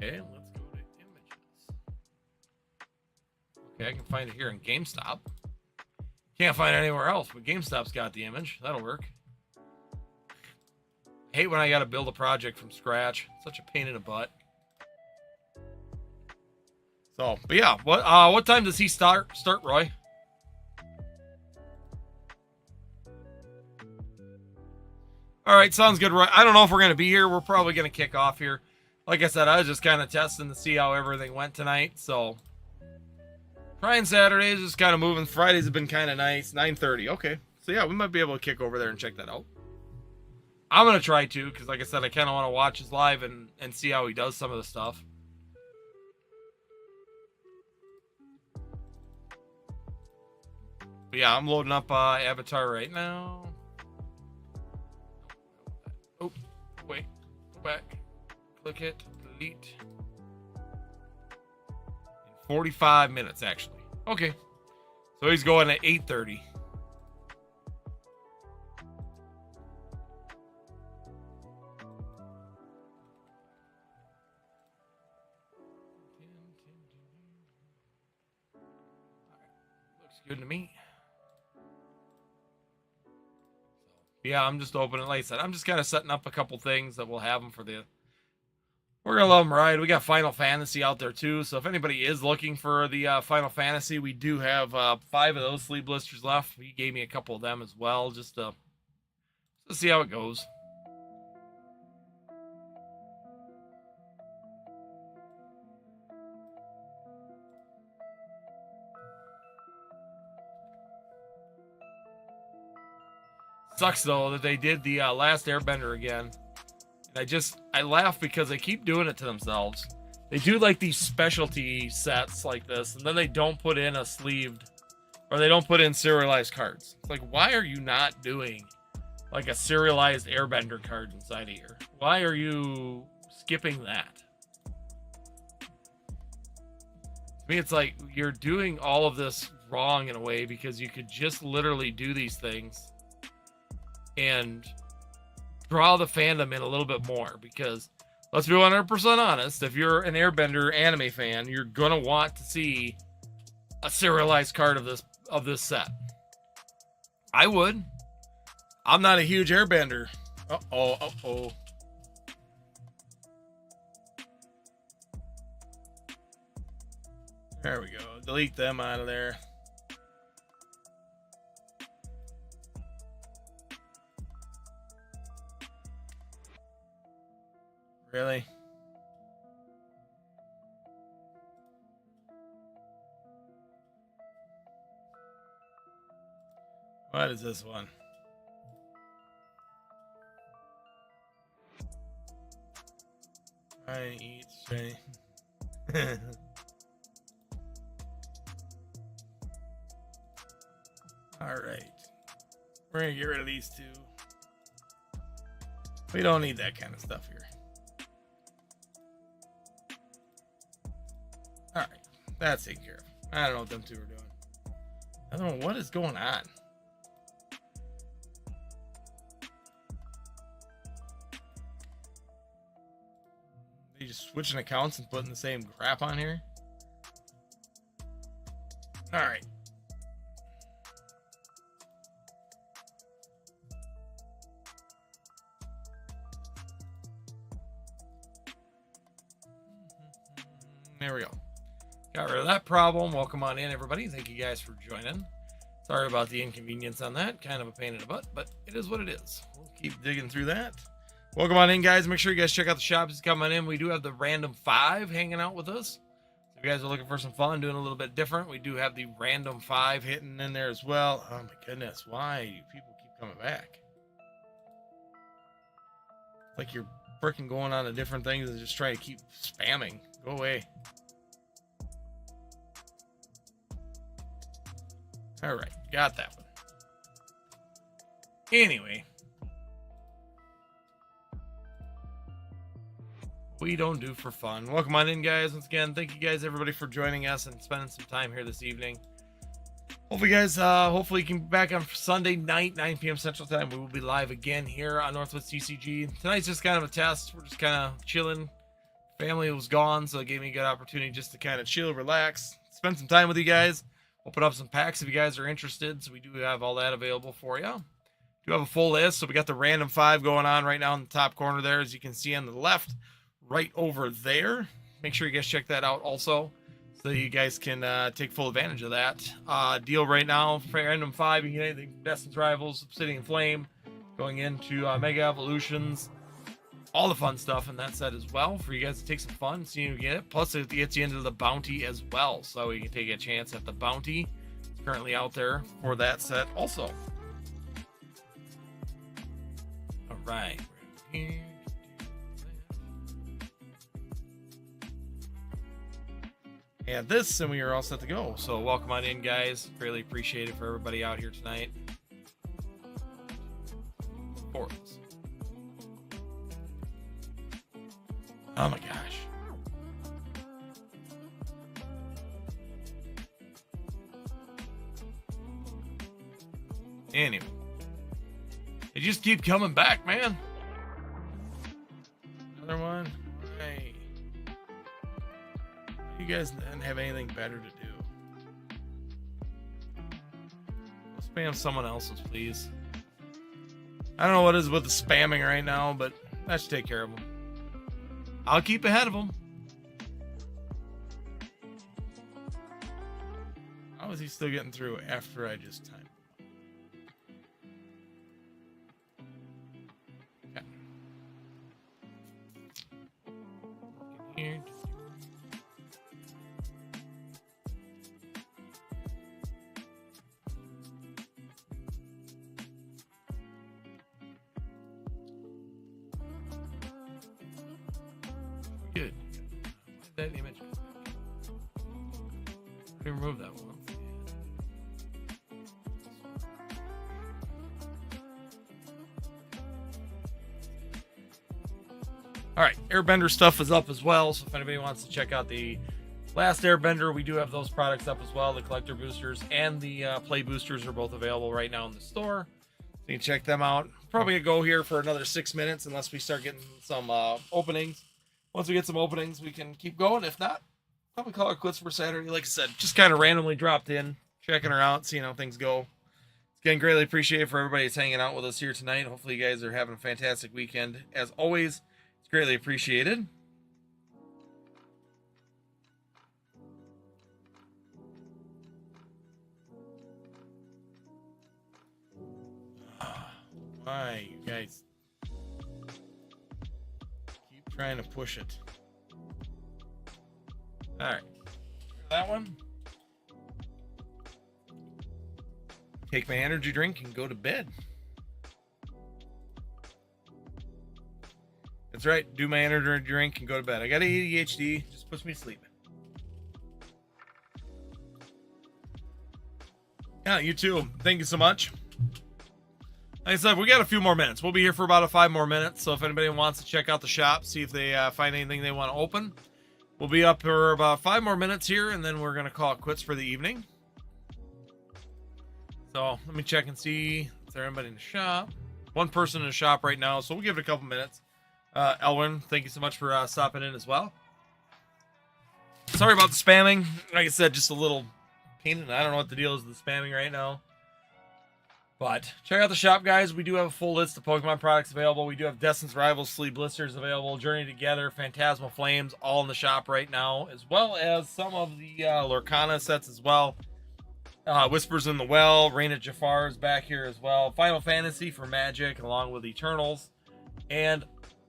Okay, let's go to images. Okay, I can find it here in GameStop. Can't find it anywhere else, but GameStop's got the image. That'll work. I hate when I gotta build a project from scratch. Such a pain in the butt. So, but yeah, what time does he start, Roy? All right, sounds good, Roy. I don't know if we're gonna be here. We're probably gonna kick off here. Like I said, I was just kind of testing to see how everything went tonight. So, trying Saturdays, just kind of moving. Fridays have been kind of nice. 9:30. Okay. So, yeah, we might be able to kick over there and check that out. I'm gonna try to, because like I said, I kind of want to watch his live and see how he does some of the stuff. But yeah, I'm loading up Avatar right now. Oh, wait, go back, click it, delete. In 45 minutes, actually. Okay, so he's going at 8:30. Good to me. Yeah, I'm just opening. Like I said, I'm just kind of setting up a couple things that we'll have them for the. We're gonna let them ride. We got Final Fantasy out there too, so if anybody is looking for the Final Fantasy, we do have 5 of those sleeve blisters left. He gave me a couple of them as well, just to see how it goes. Sucks though that they did the last Airbender again, and I laugh because they keep doing it to themselves. They do like these specialty sets like this, and then they don't put in a sleeved, or they don't put in serialized cards. It's like, why are you not doing like a serialized Airbender card inside of here? Why are you skipping that? To me, it's like you're doing all of this wrong in a way, because you could just literally do these things and draw the fandom in a little bit more, because let's be 100% honest, if you're an Airbender anime fan, you're gonna want to see a serialized card of this set. I would. I'm not a huge Airbender. Uh-oh. There we go. Delete them out of there. Really? What is this one? I eat straight. All right. We're going to get rid of these two. We don't need that kind of stuff here. All right, that's taken care of. I don't know what them two are doing. I don't know what is going on. They just switching accounts and putting the same crap on here. All right. There we go. Got rid of that problem. Welcome on in, everybody. Thank you guys for joining. Sorry about the inconvenience on that. Kind of a pain in the butt, but it is what it is. We'll keep digging through that. Welcome on in, guys. Make sure you guys check out the shops coming in. We do have the Random 5 hanging out with us. If you guys are looking for some fun, doing a little bit different, we do have the Random 5 hitting in there as well. Oh my goodness, why do people keep coming back? It's like you're freaking going on to different things and just trying to keep spamming. Go away. All right, got that one. Anyway, we don't do for fun. Welcome on in, guys. Once again, thank you guys, everybody, for joining us and spending some time here this evening. Hopefully, guys, hopefully you can be back on Sunday night, 9 p.m. Central Time. We will be live again here on Northwest TCG. Tonight's just kind of a test. We're just kind of chilling. Family was gone, so it gave me a good opportunity just to kind of chill, relax, spend some time with you guys. Open up some packs if you guys are interested. So we do have all that available for you. We do have a full list. So we got the Random 5 going on right now in the top corner there, as you can see on the left, right over there. Make sure you guys check that out also, so you guys can take full advantage of that deal right now. For Random 5, you can get anything Destin's Rivals, Obsidian Flame, going into Mega Evolutions, all the fun stuff in that set as well, for you guys to take some fun, see you get it. Plus, it gets you into the bounty as well, so you can take a chance at the bounty. It's currently out there for that set also. All right. And this, and we are all set to go. So welcome on in, guys. Greatly appreciate it for everybody out here tonight. Forums. Oh my gosh. Anyway, they just keep coming back, man. Another one. Hey, you guys didn't have anything better to do. Spam someone else's, please. I don't know what is with the spamming right now, but that should take care of them. I'll keep ahead of them. How is he still getting through after I just timed? Okay. Here. Good. Why did that image? I remove that one. All right, Airbender stuff is up as well. So if anybody wants to check out the last Airbender, we do have those products up as well. The collector boosters and the play boosters are both available right now in the store. So you can check them out. Probably gonna go here for another 6 minutes unless we start getting some openings. Once we get some openings, we can keep going. If not, probably call it quits for Saturday. Like I said, just kind of randomly dropped in, checking her out, seeing how things go. Again, greatly appreciate it for everybody that's hanging out with us here tonight. Hopefully you guys are having a fantastic weekend. As always, it's greatly appreciated. Why, you guys keep trying to push it. All right, that one. Take my energy drink and go to bed. That's right, do my energy drink and go to bed. I got ADHD, just puts me to sleep. Yeah, you too. Thank you so much. Like I said, we got a few more minutes. We'll be here for about 5 more minutes. So if anybody wants to check out the shop, see if they find anything they want to open, we'll be up for about 5 more minutes here, and then we're going to call it quits for the evening. So let me check and see if there's anybody in the shop. One person in the shop right now, so we'll give it a couple minutes. Elwin, thank you so much for stopping in as well. Sorry about the spamming. Like I said, just a little pain. I don't know what the deal is with the spamming right now. But check out the shop, guys. We do have a full list of Pokemon products available. We do have Destin's Rivals Sleeve Blisters available, Journey Together, Phantasmal Flames, all in the shop right now, as well as some of the Lurkana sets as well. Whispers in the Well, Reign of Jafar is back here as well. Final Fantasy for Magic, along with Eternals. And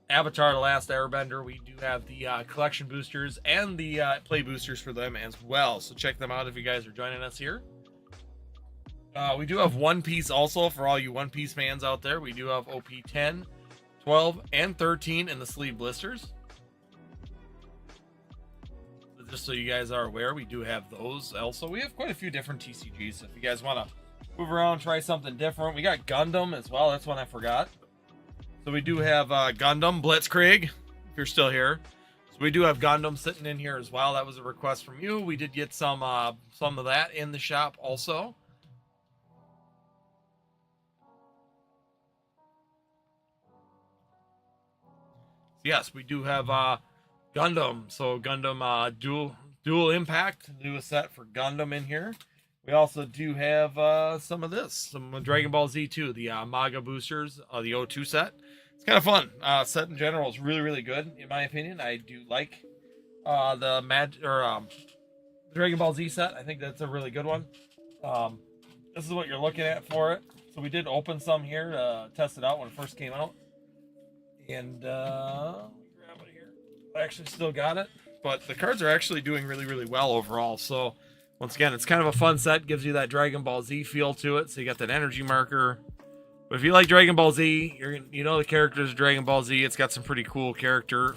Avatar The Last Airbender. We do have the collection boosters and the play boosters for them as well. So check them out if you guys are joining us here. We do have One Piece also for all you One Piece fans out there. We do have OP 10, 12, and 13 in the sleeve blisters. Just so you guys are aware, we do have those also. We have quite a few different TCGs. So if you guys want to move around, try something different. We got Gundam as well. That's one I forgot. So we do have Gundam Blitzkrieg, if you're still here. So we do have Gundam sitting in here as well. That was a request from you. We did get some of that in the shop also. Yes, we do have Gundam. So Gundam dual Impact, do a set for Gundam in here. We also do have some of this, some Dragon Ball Z too, the Maga boosters, the O2 set. It's kind of fun. Set in general is really, really good in my opinion. I do like the Dragon Ball Z set. I think that's a really good one. This is what you're looking at for it. So we did open some here to test it out when it first came out. And grab it here. I actually still got it, but the cards are actually doing really, really well overall. So once again, it's kind of a fun set. Gives you that Dragon Ball Z feel to it. So you got that energy marker But if you like Dragon Ball Z, you know the characters of Dragon Ball Z. It's got some pretty cool character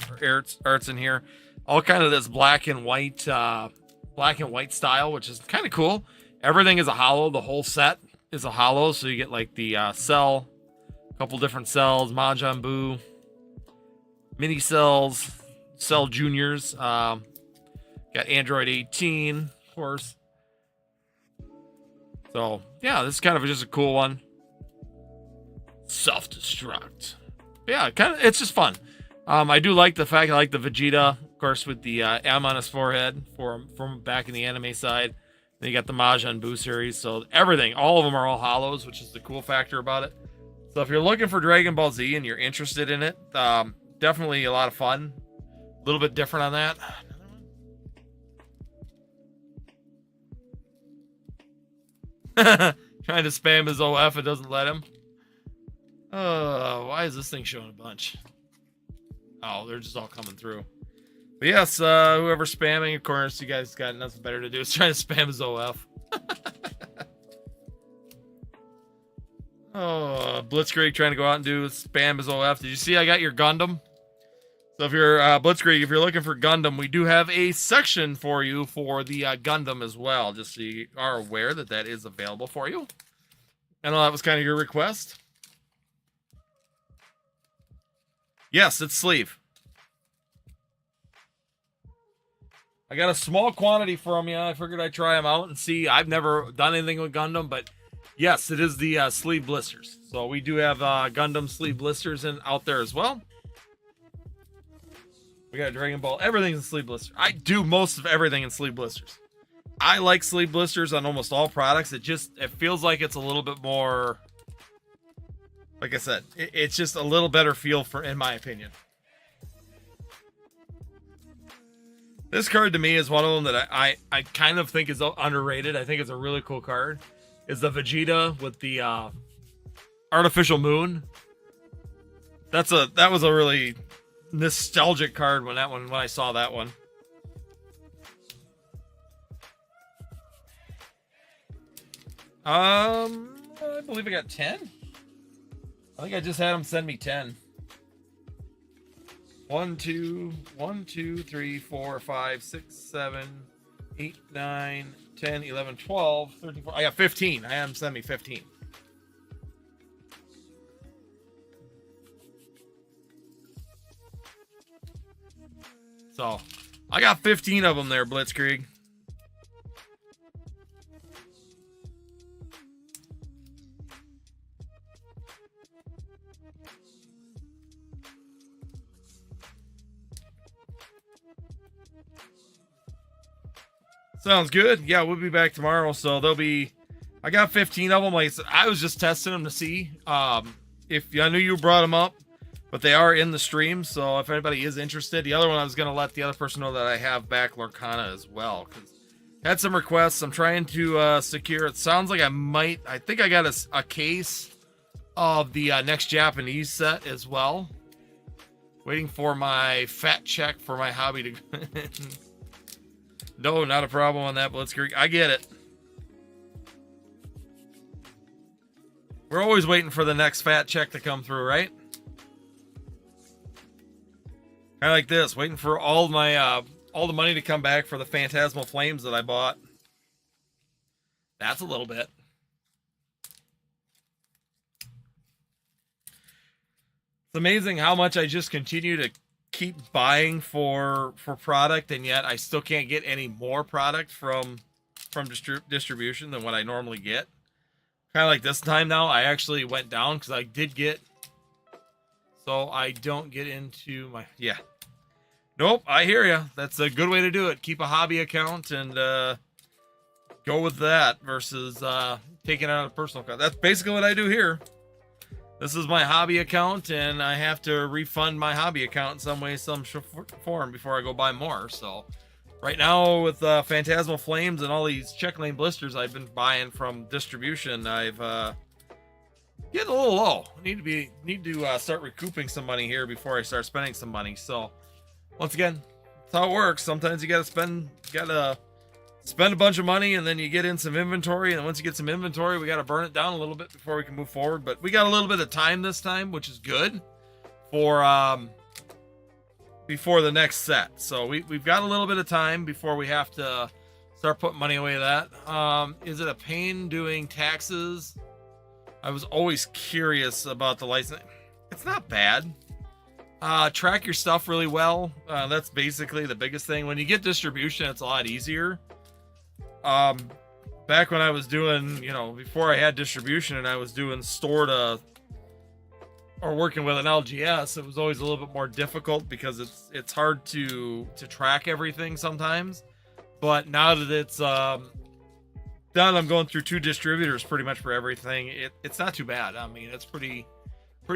arts in here. All kind of this black and white style, which is kind of cool. Everything is a holo. The whole set is a holo. So you get like the Cell, a couple different cells, Majin Buu, mini cells, Cell Juniors. Got Android 18, of course. So yeah, this is kind of just a cool one. Self-destruct. Yeah, it's just fun. I do like the fact I like the Vegeta, of course, with the M on his forehead from back in the anime side. Then you got the Majin Buu series. So everything, all of them are all holos, which is the cool factor about it. So if you're looking for Dragon Ball Z and you're interested in it, definitely a lot of fun. A little bit different on that. Trying to spam his OF, it doesn't let him. Why is this thing showing a bunch? Oh, they're just all coming through. But yes, whoever's spamming, of course, you guys got nothing better to do. Is trying to spam his OF. Oh, Blitzkrieg trying to go out and do spam his OF. Did you see I got your Gundam? So if you're Blitzkrieg, if you're looking for Gundam, we do have a section for you for the Gundam as well. Just so you are aware that that is available for you. I know that was kind of your request. Yes, it's sleeve. I got a small quantity from you. I figured I'd try them out and see. I've never done anything with Gundam, but yes, it is the sleeve blisters. So we do have Gundam sleeve blisters out there as well. We got Dragon Ball. Everything's in sleeve blisters. I do most of everything in sleeve blisters. I like sleeve blisters on almost all products. It feels like it's a little bit more... Like I said, it's just a little better feel in my opinion. This card to me is one of them that I kind of think is underrated. I think it's a really cool card. Is the Vegeta with the artificial moon. That was a really nostalgic card when I saw that one. I believe I got 10. I think I just had him send me 10. 1, 2, 3, 4, 5, 6, 7, 8, 9, 10, 11, 12, 13, 14. I got 15. I had him send me 15. So, I got 15 of them there, Blitzkrieg. Sounds good. Yeah, we'll be back tomorrow. So I got 15 of them. Like I said, I was just testing them to see if I knew you brought them up, but they are in the stream. So if anybody is interested, the other one I was going to let the other person know that I have back Lorcana as well. Because had some requests. I'm trying to secure. It sounds like I think I got a case of the next Japanese set as well. Waiting for my fat check for my hobby to... No, not a problem on that, Blitzkrieg. I get it. We're always waiting for the next fat check to come through, right? Kind of like this, waiting for all the money to come back for the Phantasmal Flames that I bought. That's a little bit. It's amazing how much I just continue to keep buying for product, and yet I still can't get any more product from distribution than what I normally get. Kind of like this time now, I actually went down because I did get, so I don't get into my, yeah. Nope, I hear you. That's a good way to do it. Keep a hobby account and go with that versus taking out a personal account. That's basically what I do here. This is my hobby account, and I have to refund my hobby account in some way, some form before I go buy more. So right now with Phantasmal Flames and all these check lane blisters I've been buying from distribution, I've getting a little low. Need to start recouping some money here before I start spending some money. So once again, that's how it works. Sometimes you gotta spend a bunch of money, and then you get in some inventory, and once you get some inventory, we got to burn it down a little bit before we can move forward. But we got a little bit of time this time, which is good for before the next set. So we've got a little bit of time before we have to start putting money away. That is it a pain doing taxes? I was always curious about the license. It's not bad. Track your stuff really well. That's basically the biggest thing. When you get distribution, it's a lot easier. Back when I was doing, before I had distribution and I was doing store to or working with an LGS, it was always a little bit more difficult because it's hard to track everything sometimes. But now that it's now that I'm going through 2 distributors pretty much for everything, it's not too bad. I mean, it's pretty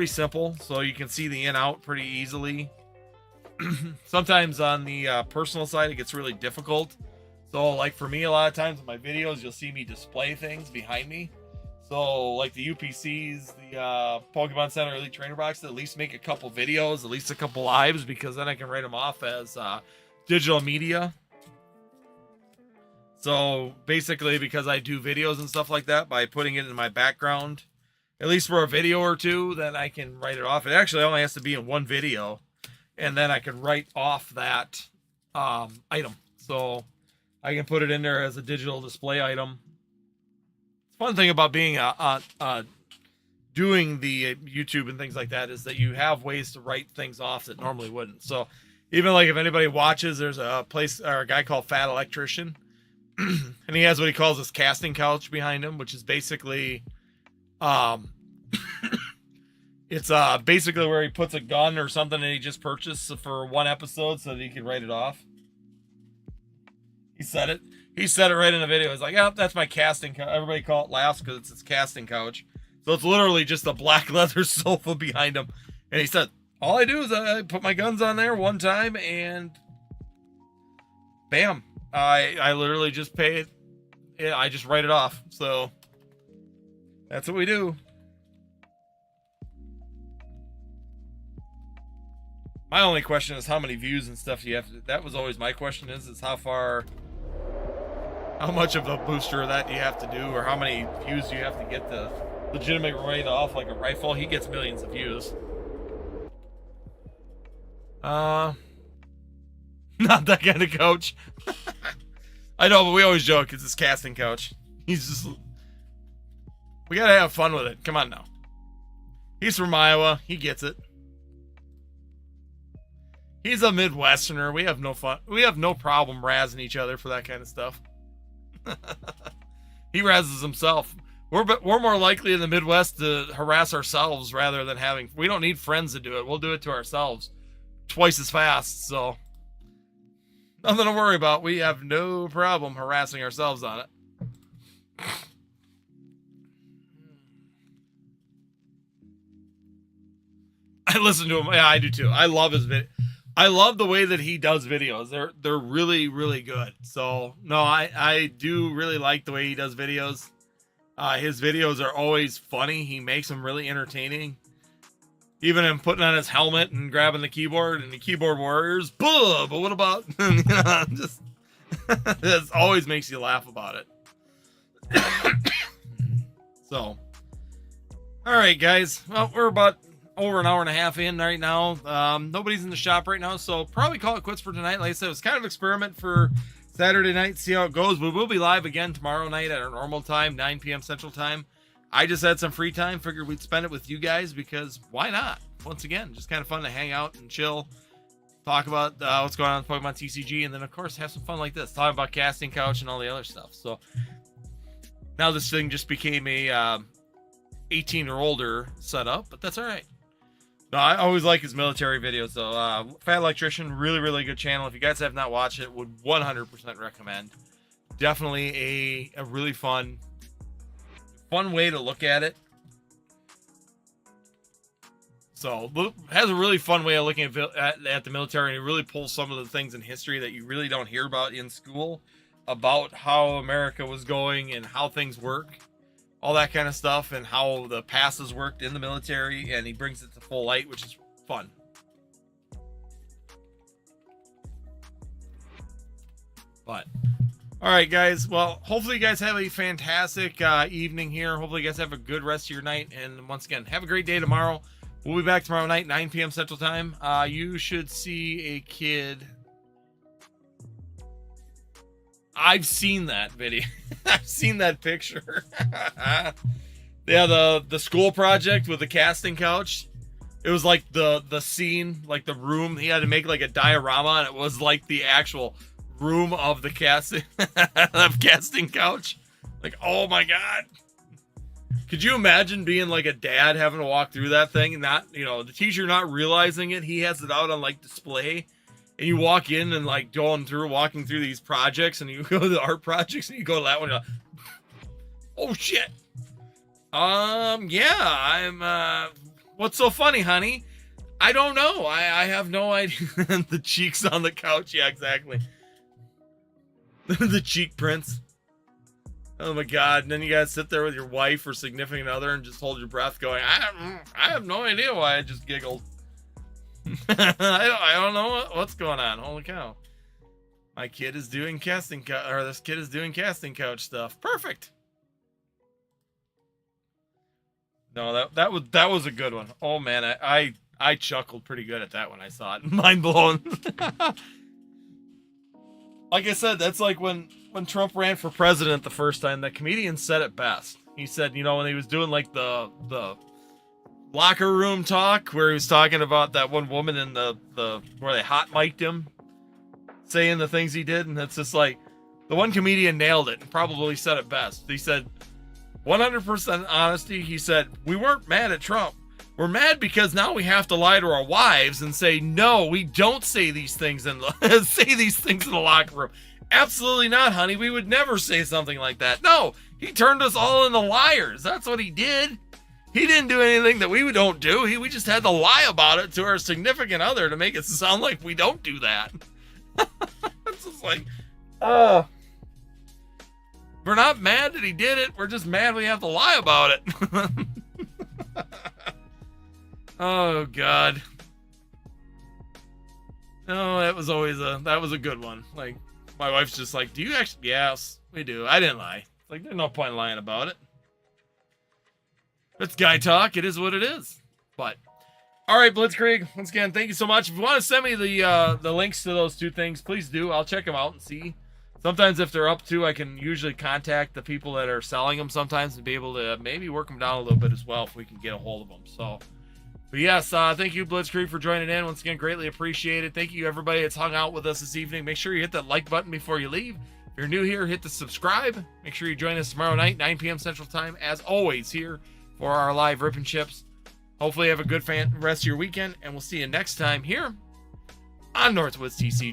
simple, so you can see the in out pretty easily. Sometimes on the personal side, it gets really difficult. So like for me, a lot of times in my videos, you'll see me display things behind me. So like the UPCs, the Pokemon Center Elite Trainer Box, at least make a couple videos, at least a couple lives, because then I can write them off as digital media. So basically, because I do videos and stuff like that, by putting it in my background, at least for a video or two, then I can write it off. It actually only has to be in one video, and then I can write off that item. So I can put it in there as a digital display item. The fun thing about being doing the YouTube and things like that is that you have ways to write things off that normally wouldn't. So even like if anybody watches, there's a place or a guy called Fat Electrician, and he has what he calls his casting couch behind him, which is basically it's basically where he puts a gun or something that he just purchased for one episode so that he can write it off. He said it right in the video. He's like, "Yeah, that's my casting couch." Everybody laughs because it's his casting couch. So it's literally just a black leather sofa behind him. And he said, "All I do is I put my guns on there one time and bam, I literally just pay it. I just write it off." So that's what we do. My only question is how many views and stuff you have to. That was always my question is how much of a booster of that do you have to do, or how many views do you have to get to legitimately write off like a rifle? He gets millions of views. Not that kind of coach. I know, but we always joke it's his casting couch. He's just, we gotta have fun with it. Come on now. He's from Iowa. He gets it. He's a Midwesterner. We have no fun. We have no problem razzing each other for that kind of stuff. He razzes himself. We're more likely in the Midwest to harass ourselves rather than having. We don't need friends to do it. We'll do it to ourselves twice as fast. So nothing to worry about. We have no problem harassing ourselves on it. I listen to him. Yeah, I do too. I love his video. I love the way that he does videos. They're really, really good. So no, I do really like the way he does videos. His videos are always funny. He makes them really entertaining. Even him putting on his helmet and grabbing the keyboard and the keyboard warriors. Buh, but what about just this always makes you laugh about it. So all right, guys. Well, we're about over an hour and a half in right now. Nobody's in the shop right now, so probably call it quits for tonight. Like I said, it was kind of an experiment for Saturday night, see how it goes. We will be live again tomorrow night at our normal time, 9 p.m. Central Time. I just had some free time, figured we'd spend it with you guys because why not? Once again, just kind of fun to hang out and chill, talk about what's going on with Pokemon TCG, and then of course have some fun like this, talking about casting couch and all the other stuff. So now this thing just became a 18 or older setup, but that's all right. No, I always like his military videos, though. Fat Electrician, really, really good channel. If you guys have not watched it, would 100% recommend. Definitely a really fun way to look at it. So, has a really fun way of looking at the military, and it really pulls some of the things in history that you really don't hear about in school, about how America was going and how things work. All that kind of stuff, and how the passes worked in the military, and he brings it to full light, which is fun. But All right, guys. Well, hopefully you guys have a fantastic evening here. Hopefully you guys have a good rest of your night. And once again, have a great day tomorrow. We'll be back tomorrow night, 9 p.m. Central Time. You should see a kid. I've seen that video. I've seen that picture. Yeah, the school project with the casting couch. It was like the scene, like the room. He had to make like a diorama, and it was like the actual room of the casting couch. Like, oh my god. Could you imagine being like a dad having to walk through that thing and not, the teacher not realizing it? He has it out on like display, and you walk in and like walking through these projects, and you go to the art projects, and you go to that one, and you're like, oh shit. Yeah, what's so funny, honey? I don't know. I have no idea. The cheeks on the couch. Yeah, exactly. The cheek prints. Oh my god. And then you guys sit there with your wife or significant other and just hold your breath going, I have no idea why I just giggled. I don't know what's going on. Holy cow. My kid is doing this kid is doing casting couch stuff. Perfect. No, that was a good one. Oh man, I chuckled pretty good at that when I saw it. Mind blown. Like I said, that's like when Trump ran for president the first time, that comedian said it best. He said, when he was doing like the locker room talk, where he was talking about that one woman in the where they hot mic'd him saying the things he did, and it's just like the one comedian nailed it and probably said it best. He said 100% honesty. He said, we weren't mad at Trump. We're mad because now we have to lie to our wives and say, no, we don't say these things in the locker room. Absolutely not, honey. We would never say something like that. No, he turned us all into liars. That's what he did. He didn't do anything that we don't do. We just had to lie about it to our significant other to make it sound like we don't do that. It's just like, we're not mad that he did it. We're just mad we have to lie about it. Oh God. Oh, that was a good one. Like, my wife's just like, do you actually? Yes, we do. I didn't lie. Like, there's no point in lying about it. It's guy talk. It is what it is. But all right, Blitzkrieg. Once again, thank you so much. If you want to send me the links to those two things, please do. I'll check them out and see. Sometimes if they're up to, I can usually contact the people that are selling them sometimes and be able to maybe work them down a little bit as well if we can get a hold of them. So. But yes, thank you, Blitzkrieg, for joining in. Once again, greatly appreciated. Thank you, everybody that's hung out with us this evening. Make sure you hit that like button before you leave. If you're new here, hit the subscribe. Make sure you join us tomorrow night, 9 p.m. Central Time, as always, here for our live Rip and Chips. Hopefully, have a good rest of your weekend, and we'll see you next time here on Northwoods TCG.